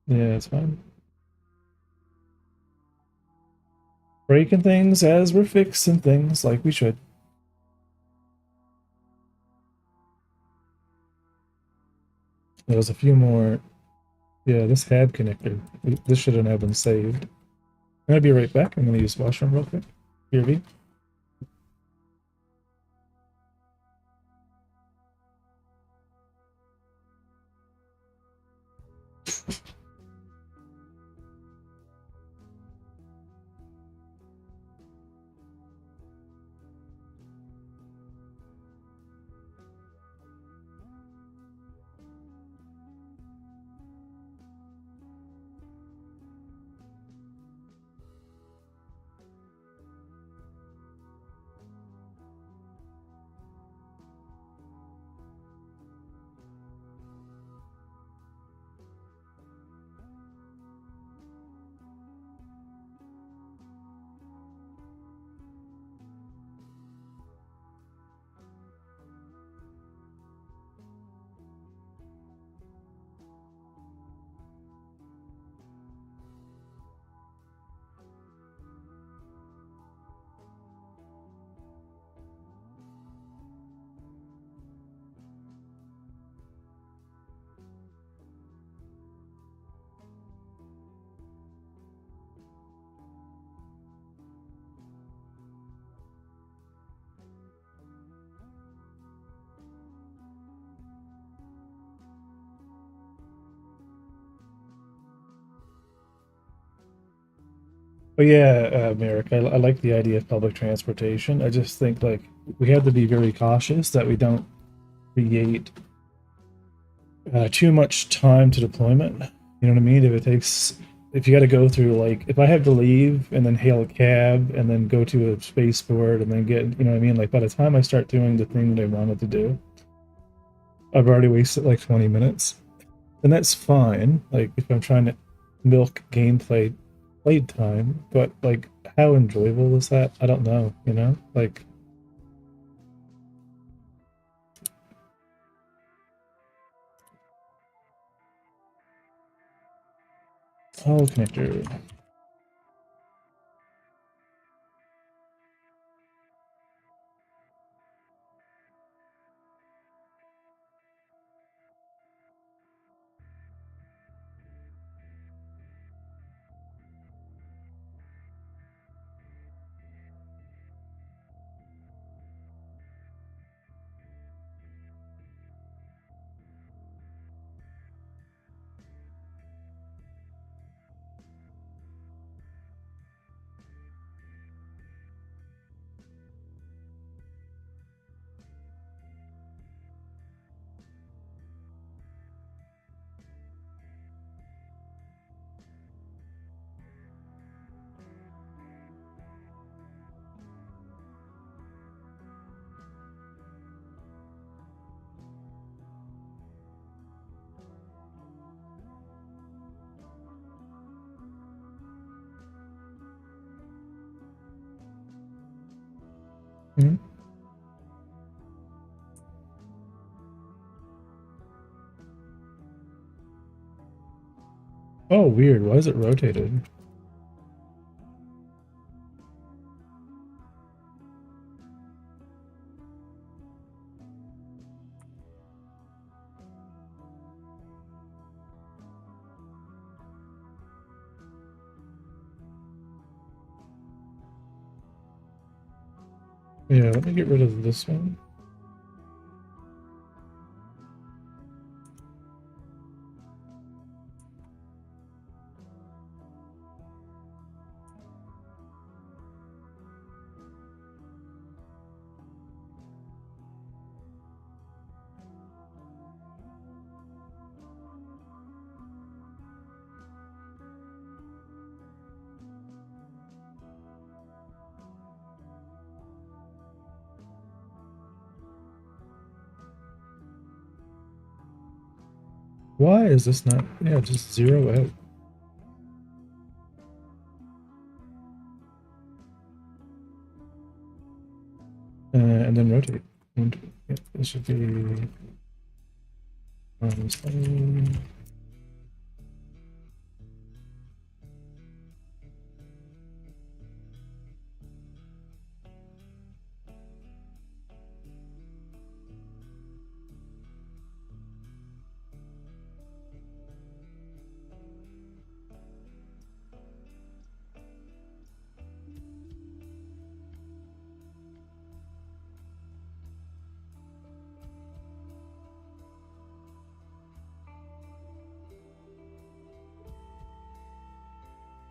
Yeah, it's fine. Breaking things as we're fixing things like we should. There's a few more. Yeah, this had connector. This should have now been saved. I'm gonna be right back. I'm gonna use washroom real quick. BRB. But yeah, Merrick, I like the idea of public transportation. I just think like we have to be very cautious that we don't create too much time to deployment. You know what I mean? If you got to go through like, if I have to leave and then hail a cab and then go to a spaceport and then get, you know what I mean? Like by the time I start doing the thing that I wanted to do, I've already wasted like 20 minutes. And that's fine. Like if I'm trying to milk gameplay played time, but like how enjoyable is that? I don't know, you know? Like, oh, connector. Mhm. Oh, weird. Why is it rotated? Yeah, let me get rid of this one. Why is this not? Yeah, just zero out. And then rotate. And yeah, this should be. Um,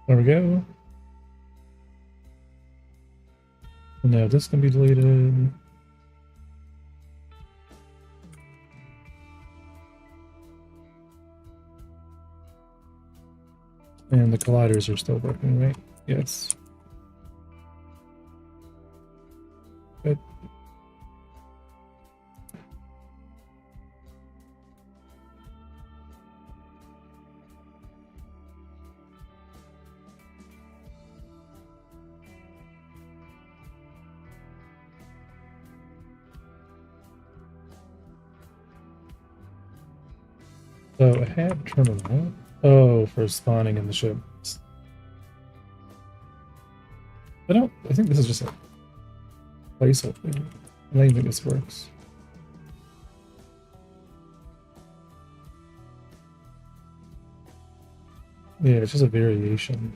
there we go. And now this can be deleted. And the colliders are still working, right? Yes. Good. So I have terminal. Oh, for spawning in the ship. I think this is just a placeholder. I don't even think this works. Yeah, it's just a variation.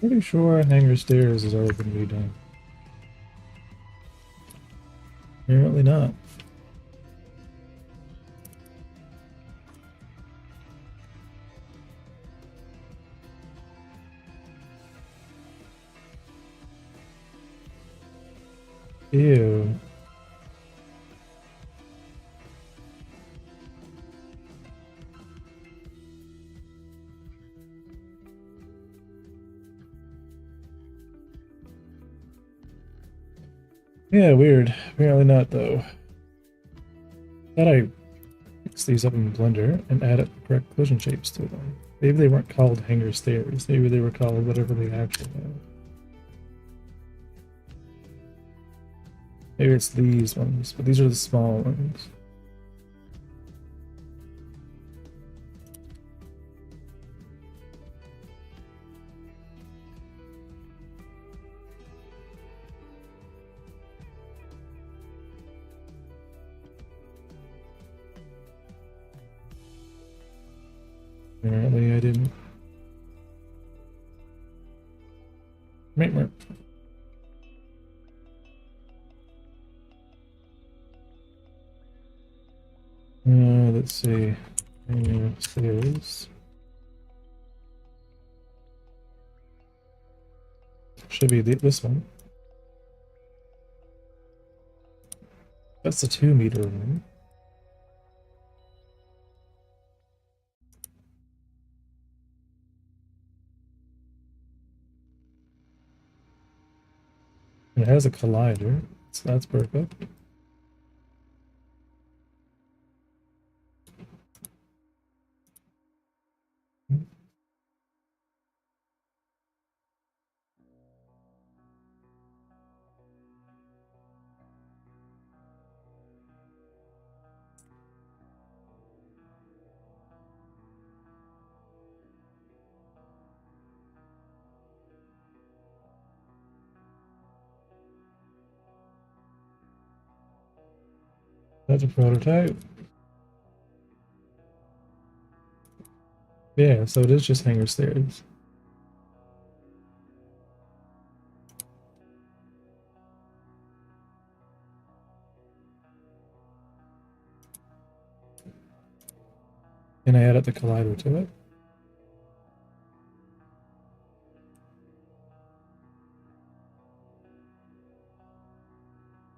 Pretty sure hanger stairs is already going to be done. Apparently not. Ew. Yeah, weird. Apparently not, though. Thought I fixed these up in Blender and added the correct collision shapes to them. Maybe they weren't called hanger stairs. Maybe they were called whatever they actually are. Maybe it's these ones, but these are the small ones. Apparently I didn't. Meh. Let's see. Stairs. Should be this one. That's the 2-meter one. It has a collider, so that's perfect. That's a prototype. Yeah, so it is just hanger stairs. And I added the collider to it.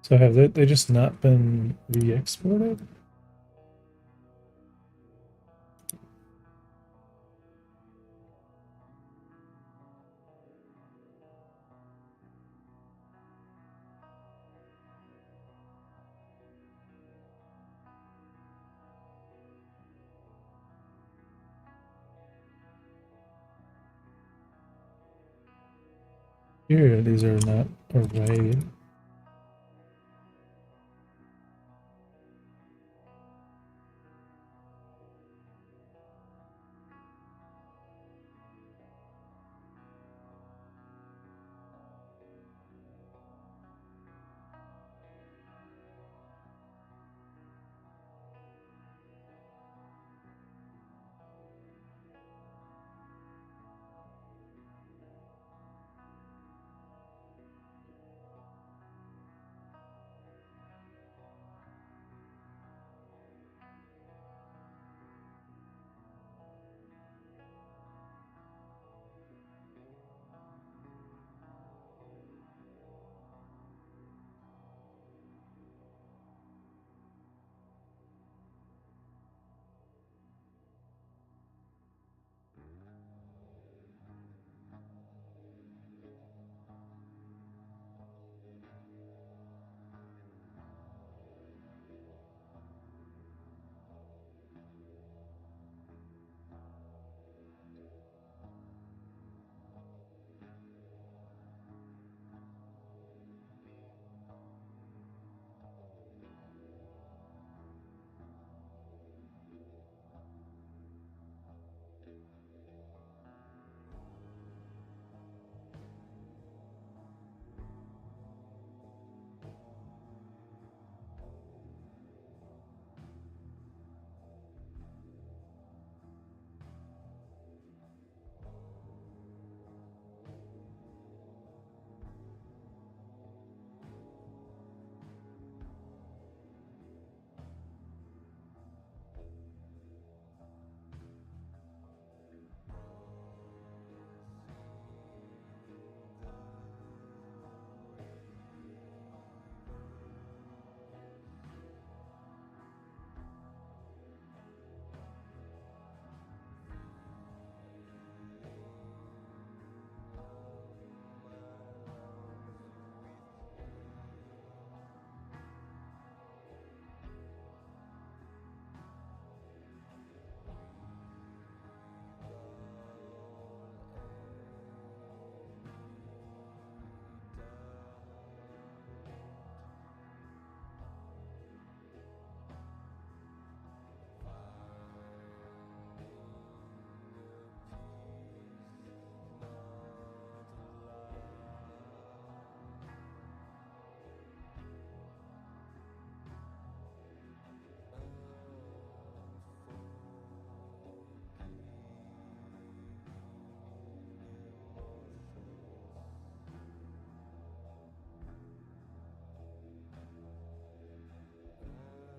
So have they just not been re-exported? Here, these are not arrayed.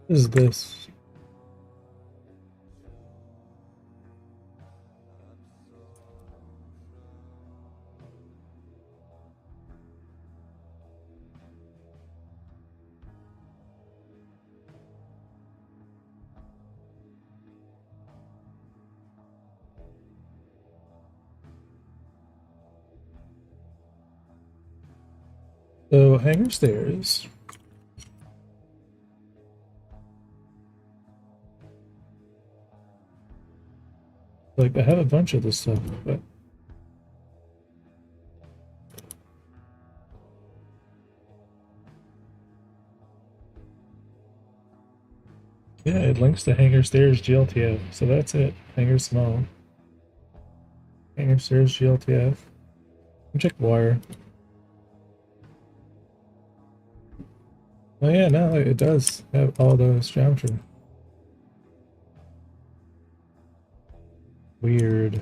What is this? So, hangar stairs. Like, I have a bunch of this stuff, but yeah, it links to hangar stairs GLTF. So that's it. Hangar small. Hangar stairs GLTF. Check wire. Oh yeah, no, it does have all those geometry. Weird.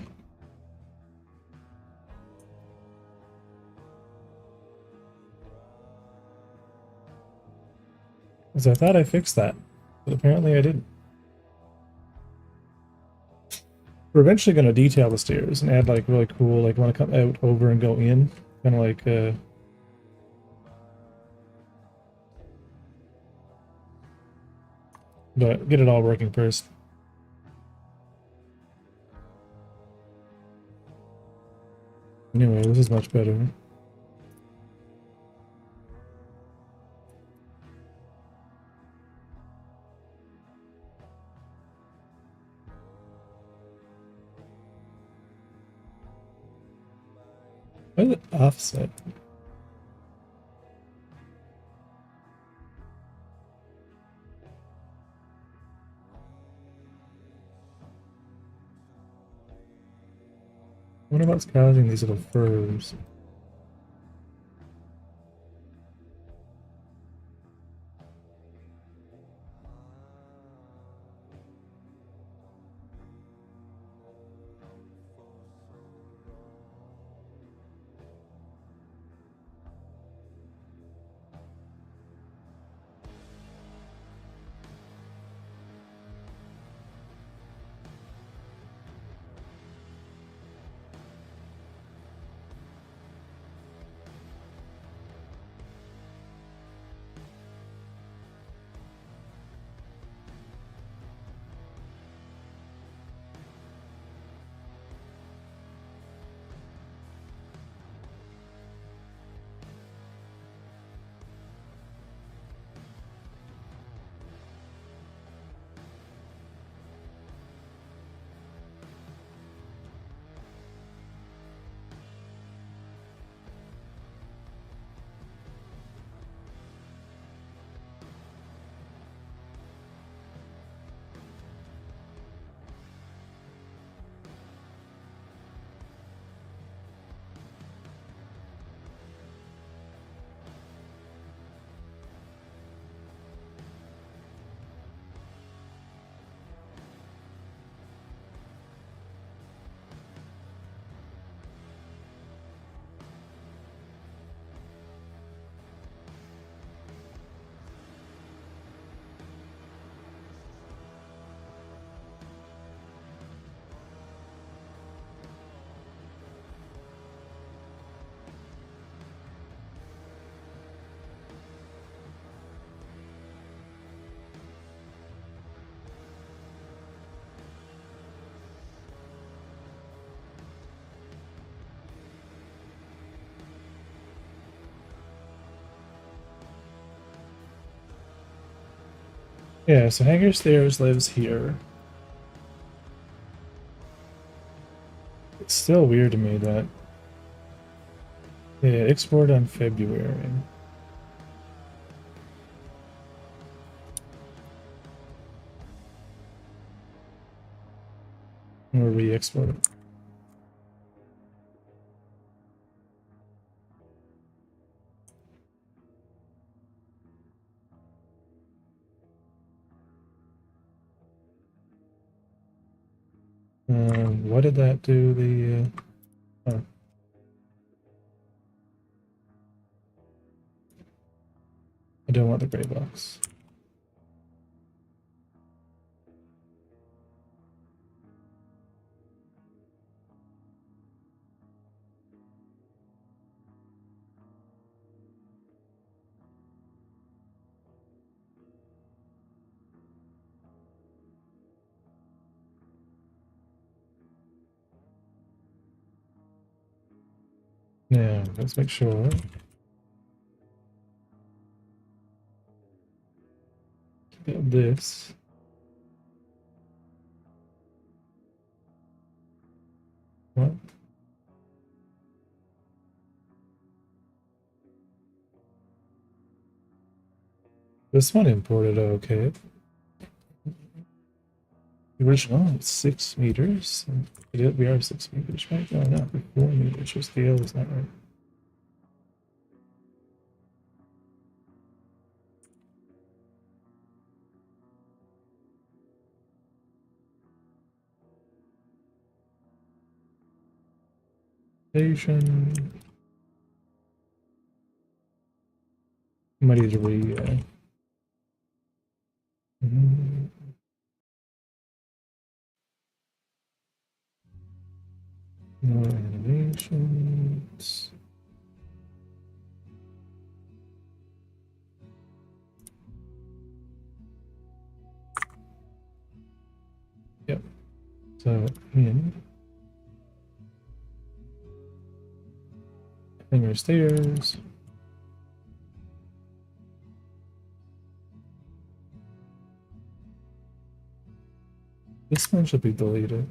Because I thought I fixed that, but apparently I didn't. We're eventually going to detail the stairs and add like really cool, like want to come out over and go in, kind of like but get it all working first. Anyway, this is much better. Why is it offset? I wonder what's causing these little furs. Yeah, so hangar stairs lives here. It's still weird to me that yeah, export on February. Or re-export it. What did that do? Oh, I don't want the gray box. Now, let's make sure. Build this. What? This one imported okay. The original, it's 6 meters. We are 6 meters, right? No, not 4 meters. Your scale is not right. Station. Might need to mm, more animations. Yep. So in hangar stairs. This one should be deleted.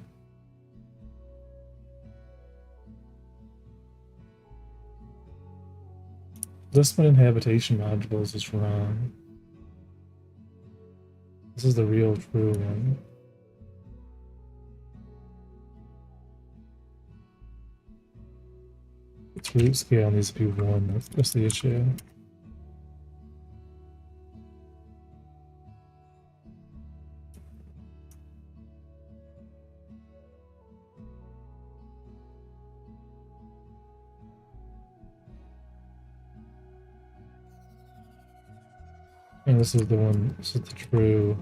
This one in habitation modules is wrong. This is the real true one. Its root scale needs to be 1. That's the issue. And this is the one, this is the true.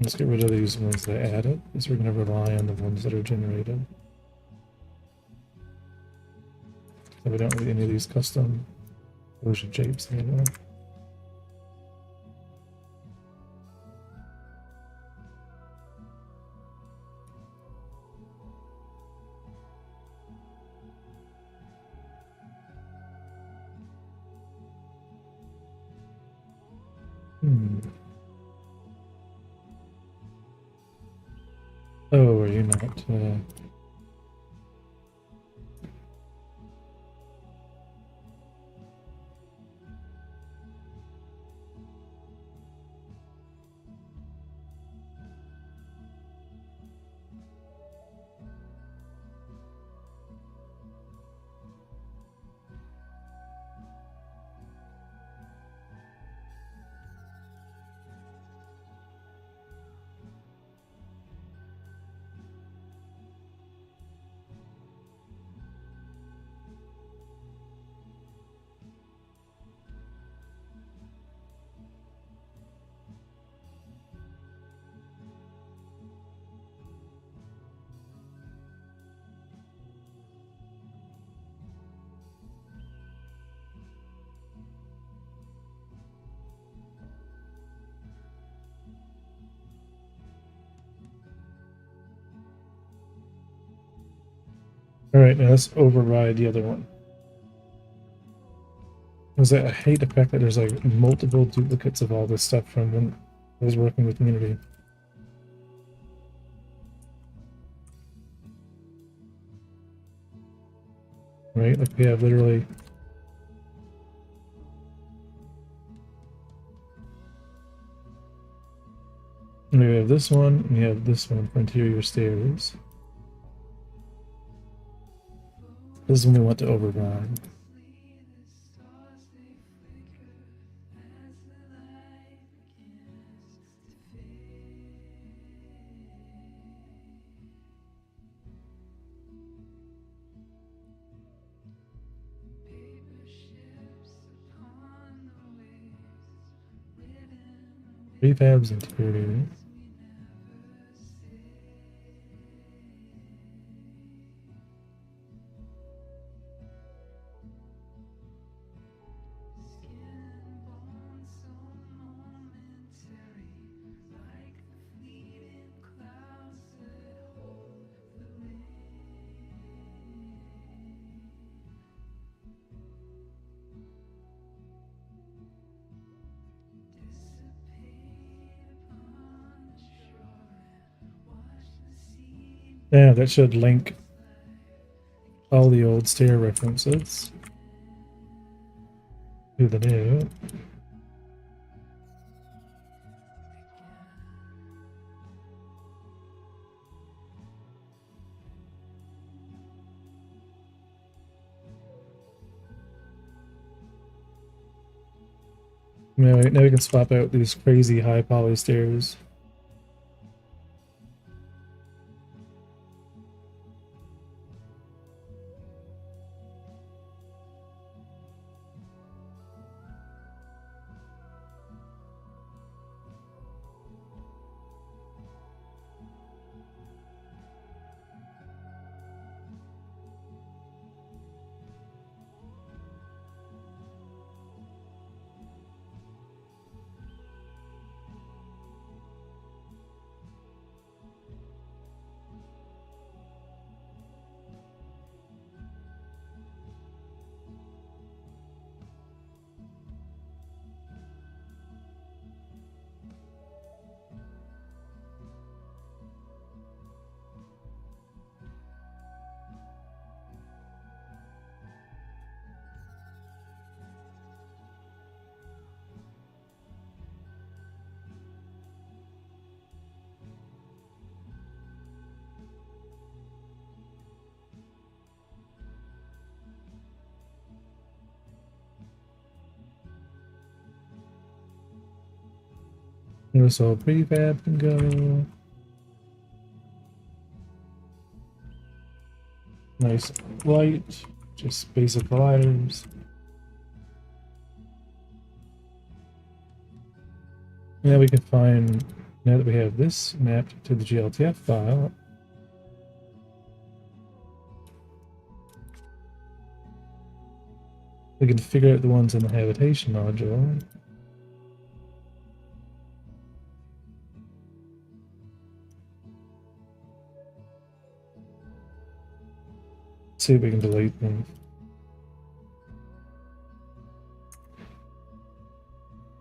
Let's get rid of these ones that I added, because we're going to rely on the ones that are generated. So we don't need any of these custom version shapes anymore. Oh, are you not? All right, now let's override the other one. Because I hate the fact that there's like multiple duplicates of all this stuff from when I was working with Unity. Right, like we have literally we have this one, and we have this one for interior stairs. This is when we want to override. Prefabs interior. Yeah, that should link all the old stair references to the new. Now we can swap out these crazy high poly stairs. So prefab can go. Nice light, just basic items. Now we can find, now that we have this mapped to the GLTF file, we can figure out the ones in the habitation module. See if we can delete them.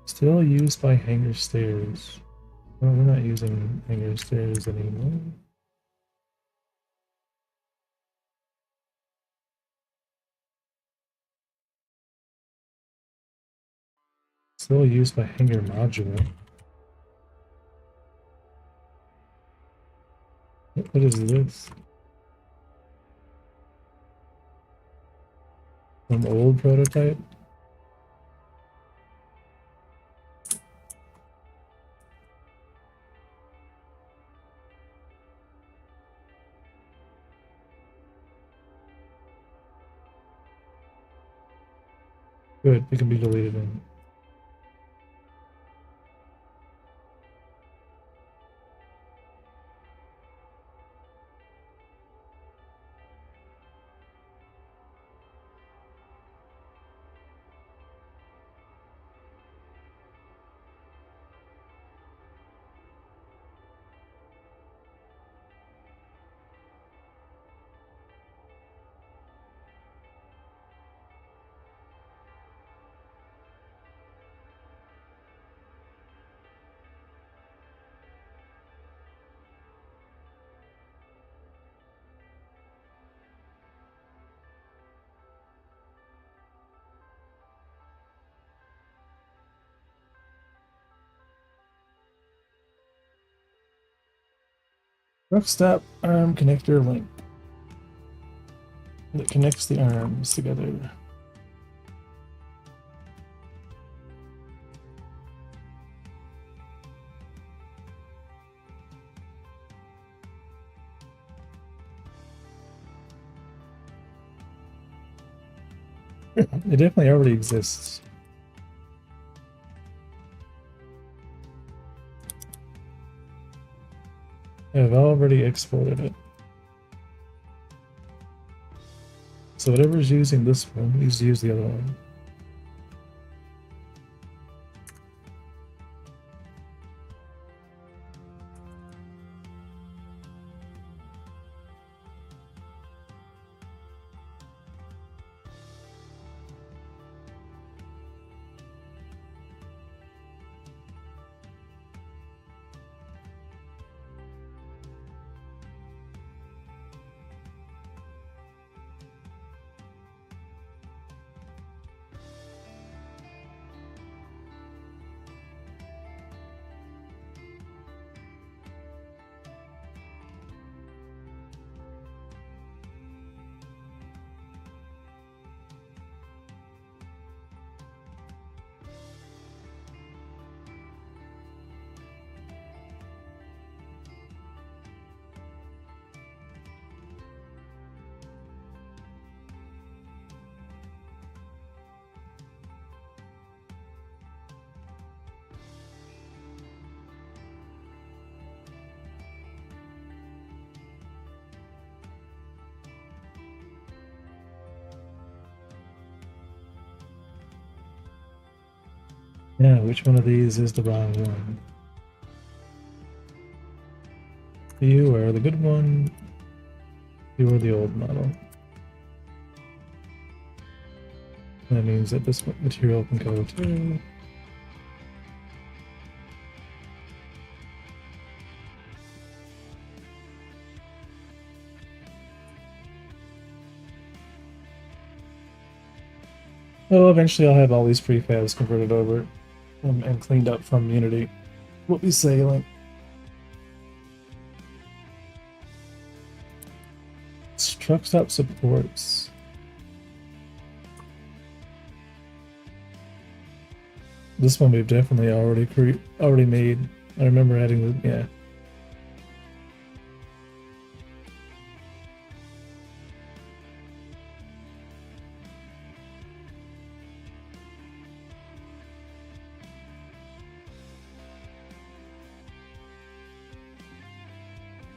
Still used by hangar stairs. Well, we're not using hangar stairs anymore. Still used by hangar module. What is this? Some old prototype? Good, it can be deleted in. Rough stop arm connector link that connects the arms together. It definitely already exists. I've already exported it. So whatever's using this one needs to use the other one. Yeah, which one of these is the wrong one? You are the good one. You are the old model. That means that this material can go too. Well, eventually I'll have all these prefabs converted over and cleaned up from Unity. We'll be sailing. Truck stop supports. This one we've definitely already made. I remember adding the, yeah.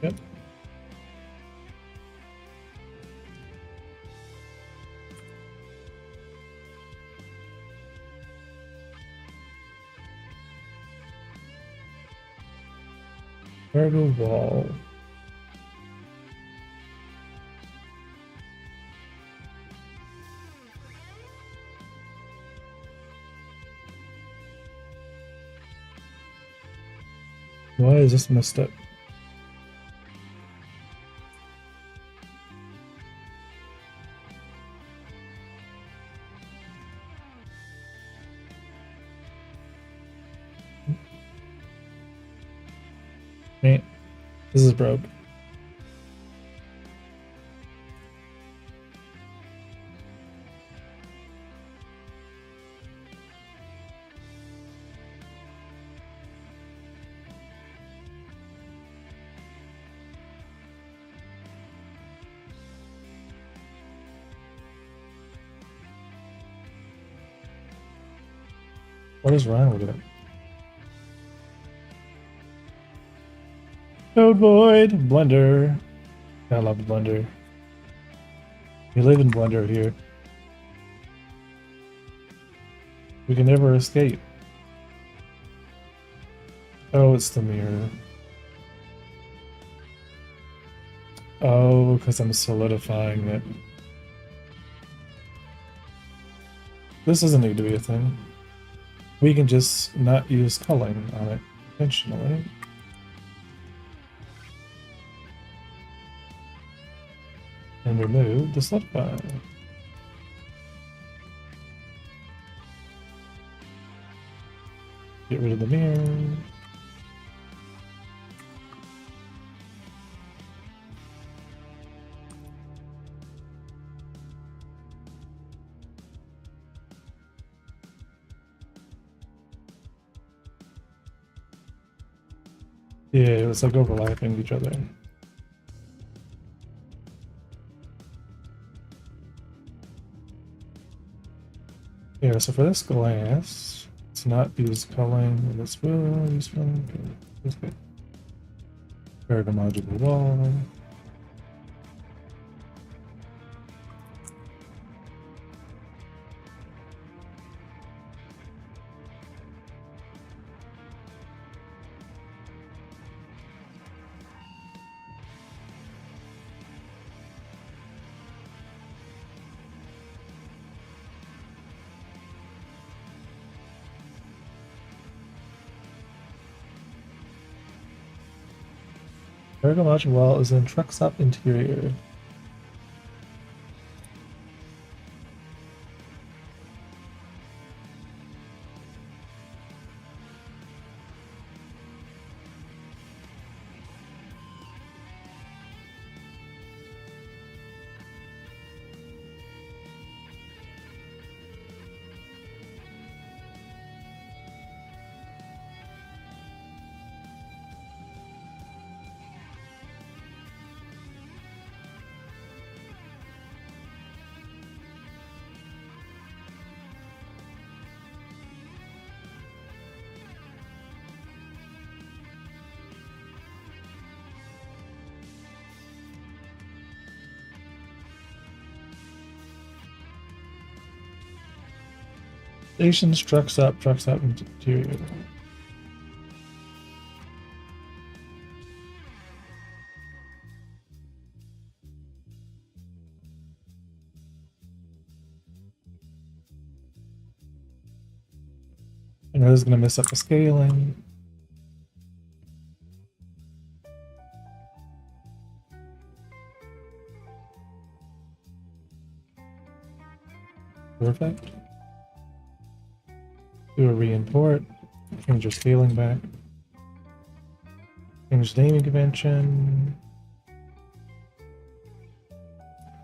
Yep. Cargo wall. Why is this messed up? Man, this is broke. What is wrong with it? Code Void! Blender. I love Blender. We live in Blender here. We can never escape. Oh, it's the mirror. Oh, because I'm solidifying it. This doesn't need to be a thing. We can just not use culling on it intentionally. And remove the solidify. Get rid of the mirror. Yeah, it's like overlapping each other. Yeah, so for this glass, it's not use culling. This will use culling. That's good. Paragon modular wall. Paragon modular wall is in truck stop interior. Stations, trucks up, interior. I know this is going to mess up the scaling. Perfect. Do a re-import. Change your scaling back. Change the naming convention.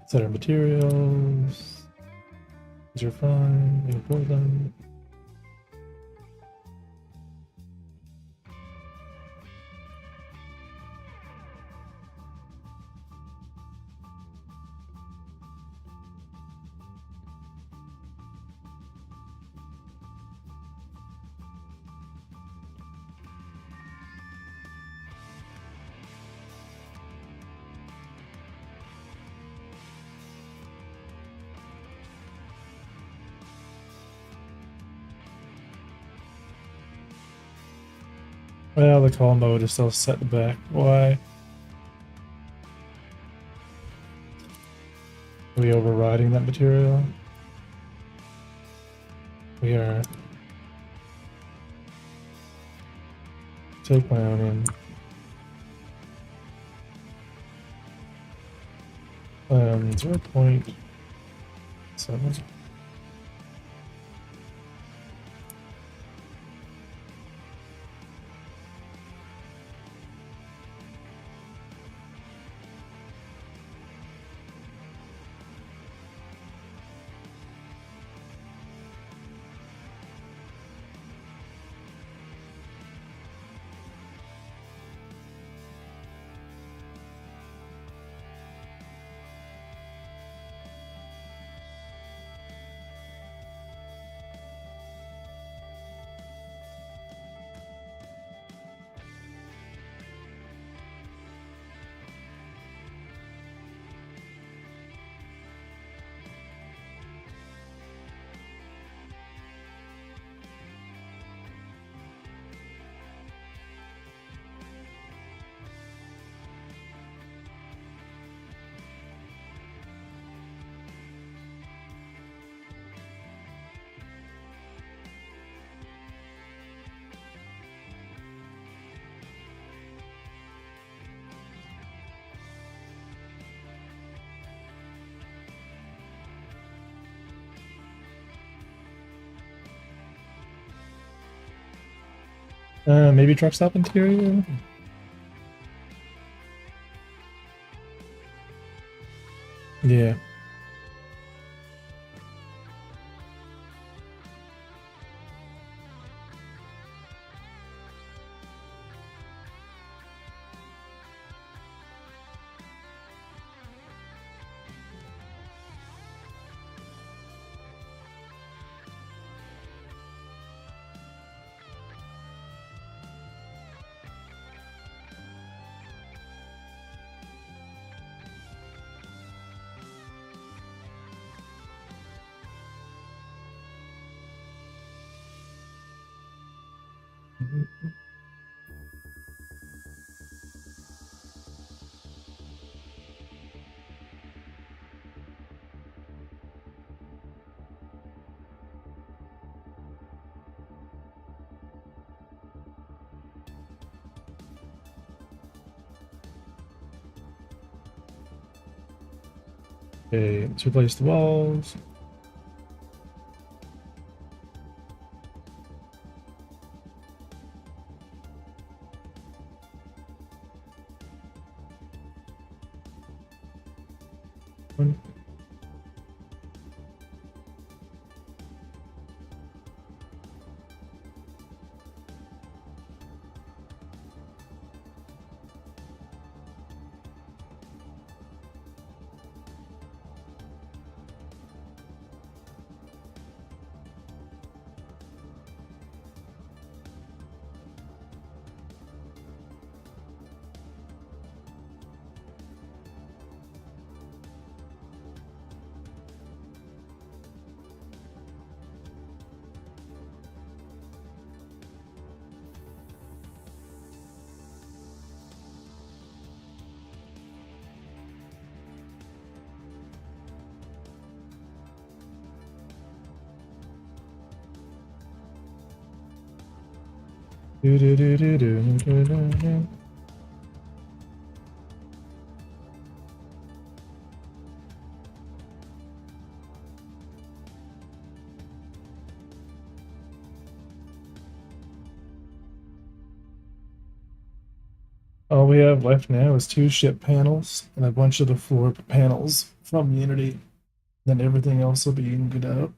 Set our materials. These are fine. Import them. Well, the call mode is still set back. Why? Are we overriding that material? We are. Take my own in. 0.7. Maybe truck stop interior? Yeah. Okay, let's replace the walls. One. Do, do, do, do, do, do, do, do. All we have left now is 2 ship panels and a bunch of the floor panels from Unity. Then everything else will be good out.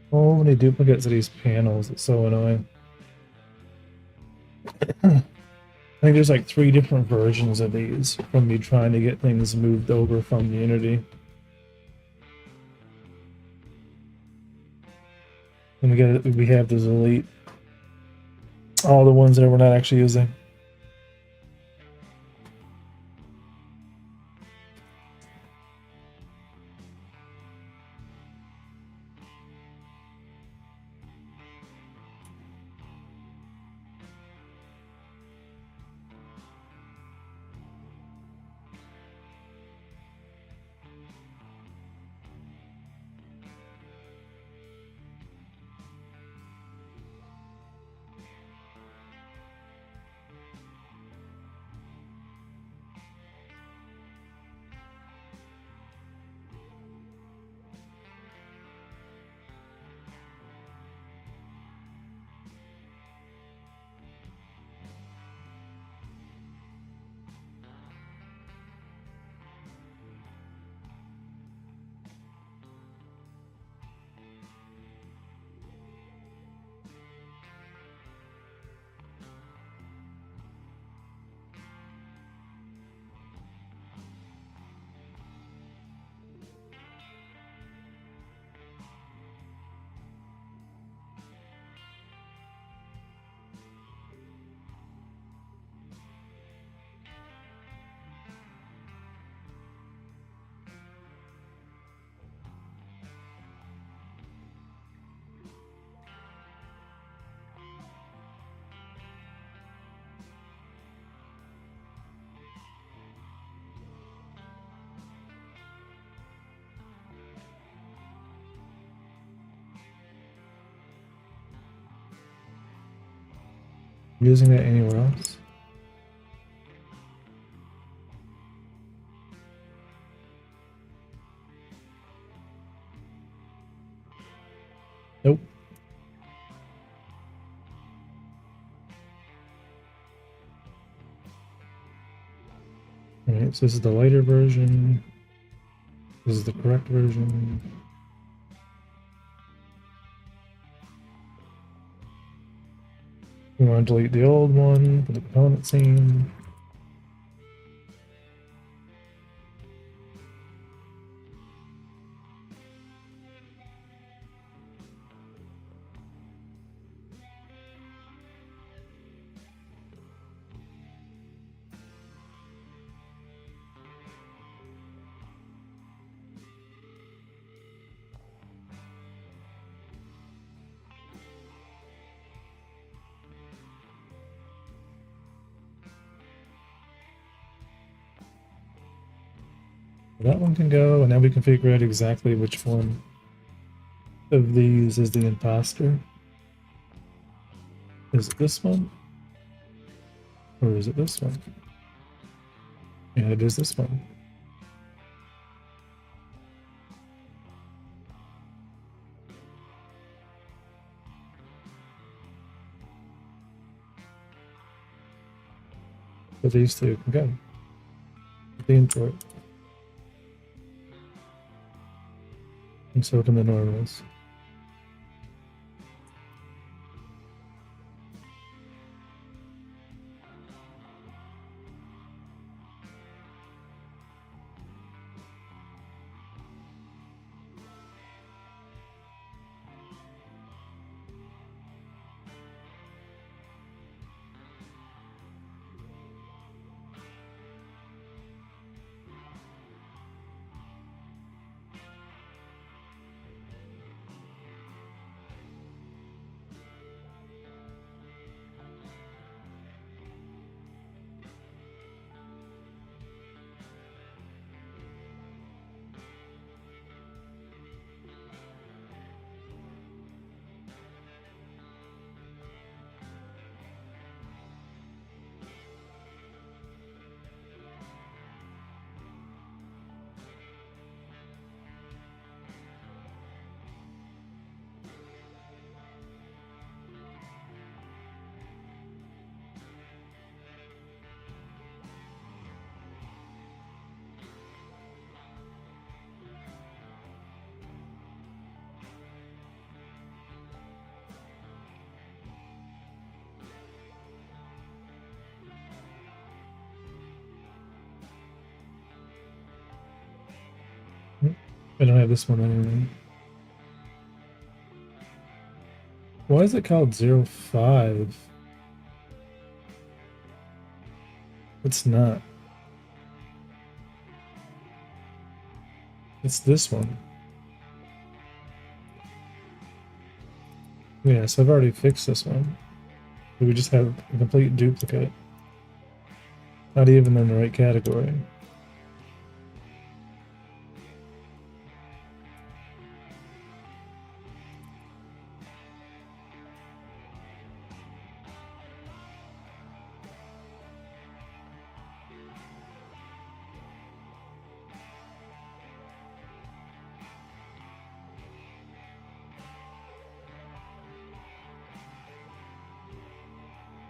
So many duplicates of these panels. It's so annoying. I think there's like 3 different versions of these from me trying to get things moved over from Unity. And we have to delete all the ones that we're not actually using. Using that anywhere else? Nope. Alright, so this is the lighter version. This is the correct version. We want to delete the old one from the component scene. That one can go, and now we can figure out exactly which one of these is the imposter. Is it this one? Or is it this one? Yeah, it is this one. So these 2 can go. The import. And so can the normals. I don't have this one anyway. Why is it called 05? It's not. It's this one. Yeah, so I've already fixed this one. We just have a complete duplicate. Not even in the right category.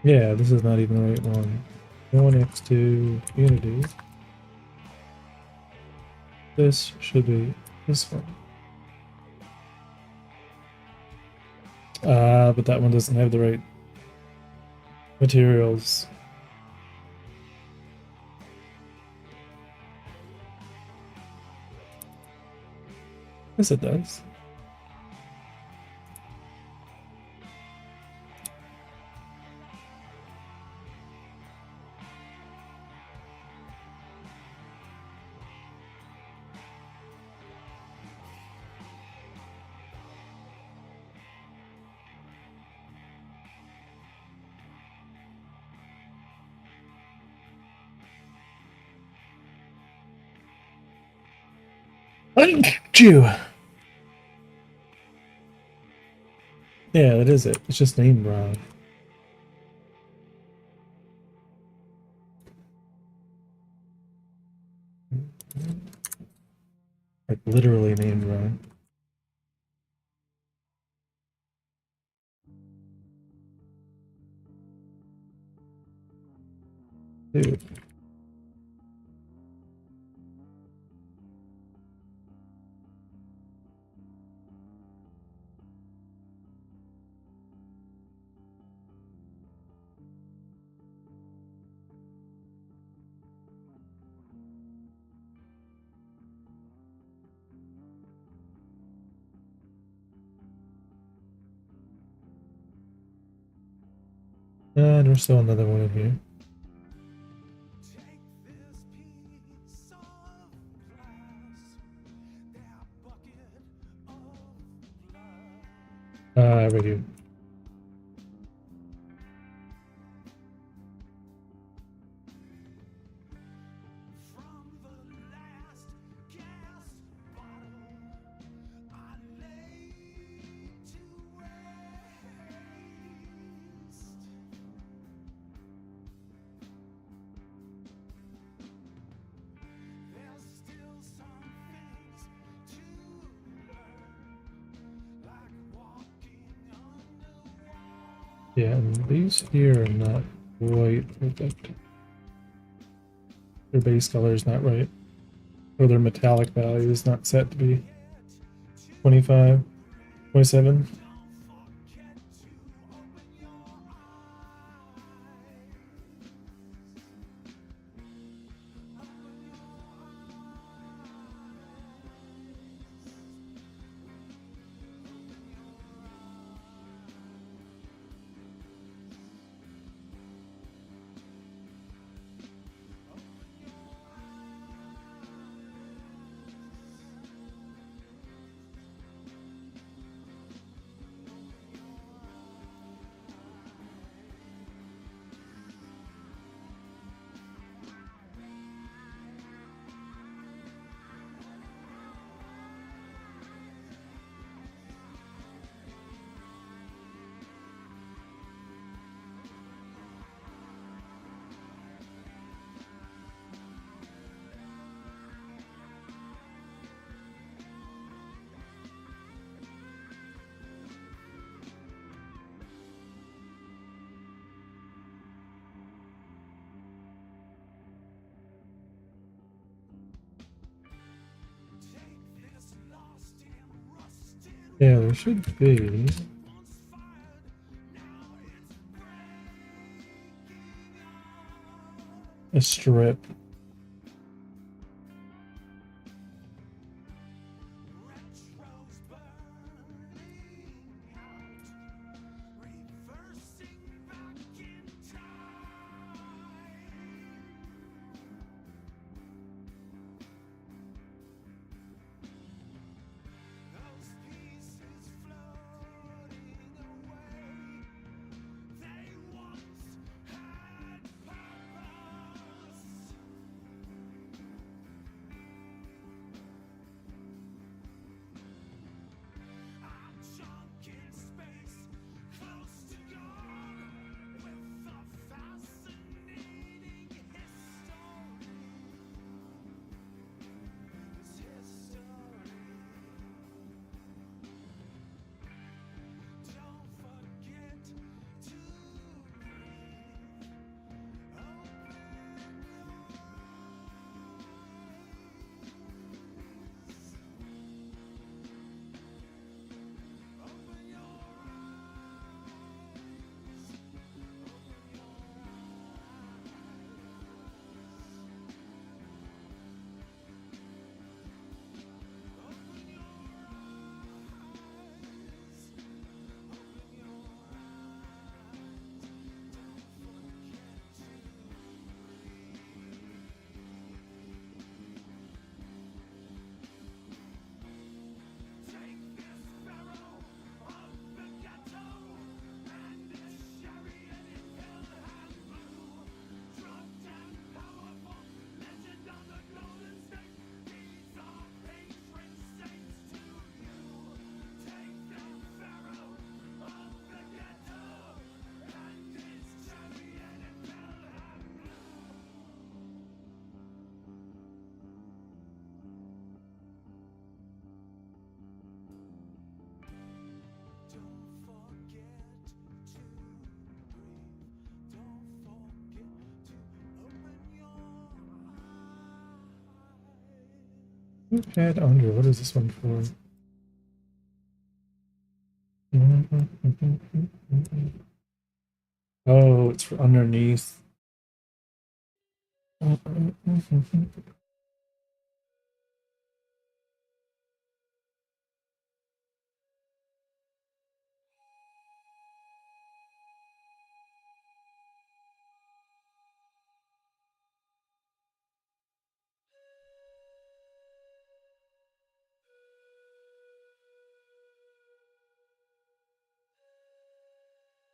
Yeah, this is not even the right one. Go next to Unity. This should be this one. But that one doesn't have the right materials. Yes, it does. Thank you. Yeah, that is it. It's just named wrong. Like literally named wrong. Dude. And there's still another one in here. Right here. Yeah, and these here are not quite perfect. Their base color is not right. Or their metallic value is not set to be 25, 27. Yeah, there should be a strip. Pad under. What is this one for? Oh, it's for underneath.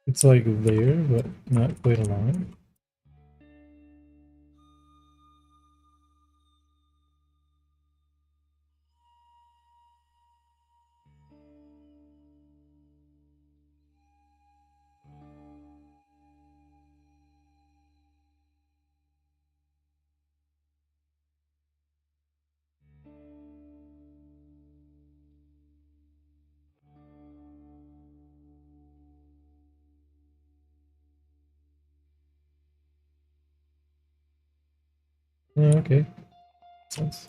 It's like there, but not quite along. Yeah, okay. Makes sense.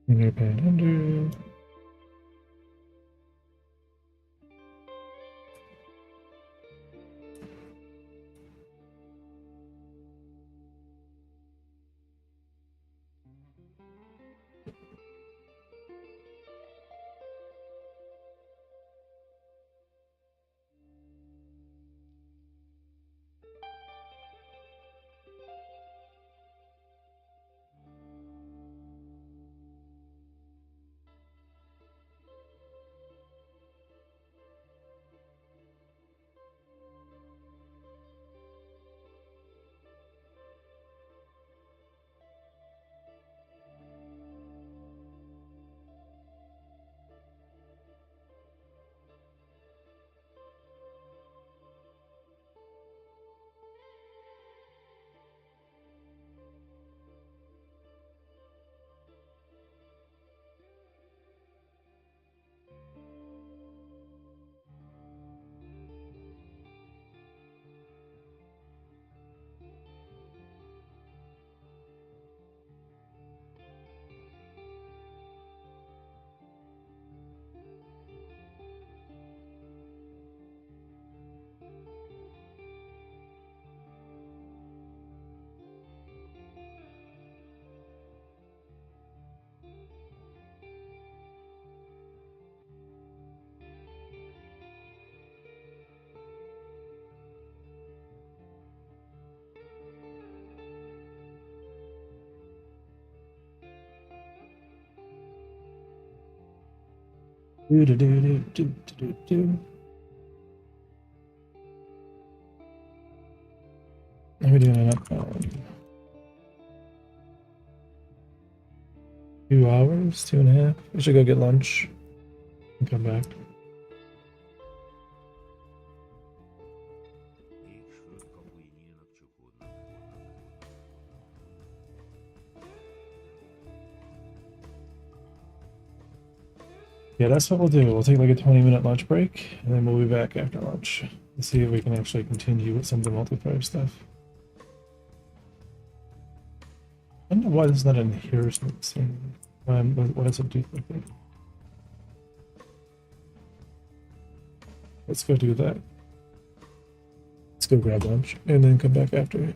Inner pad under. Do do do do do do do. How are we doing it up? 2 hours, 2.5. We should go get lunch and come back. Yeah, that's what we'll do. We'll take like a 20-minute lunch break, and then we'll be back after lunch. Let's see if we can actually continue with some of the multiplayer stuff. I don't know why this is not in here or something. Why does it do like that? Let's go do that. Let's go grab lunch and then come back after.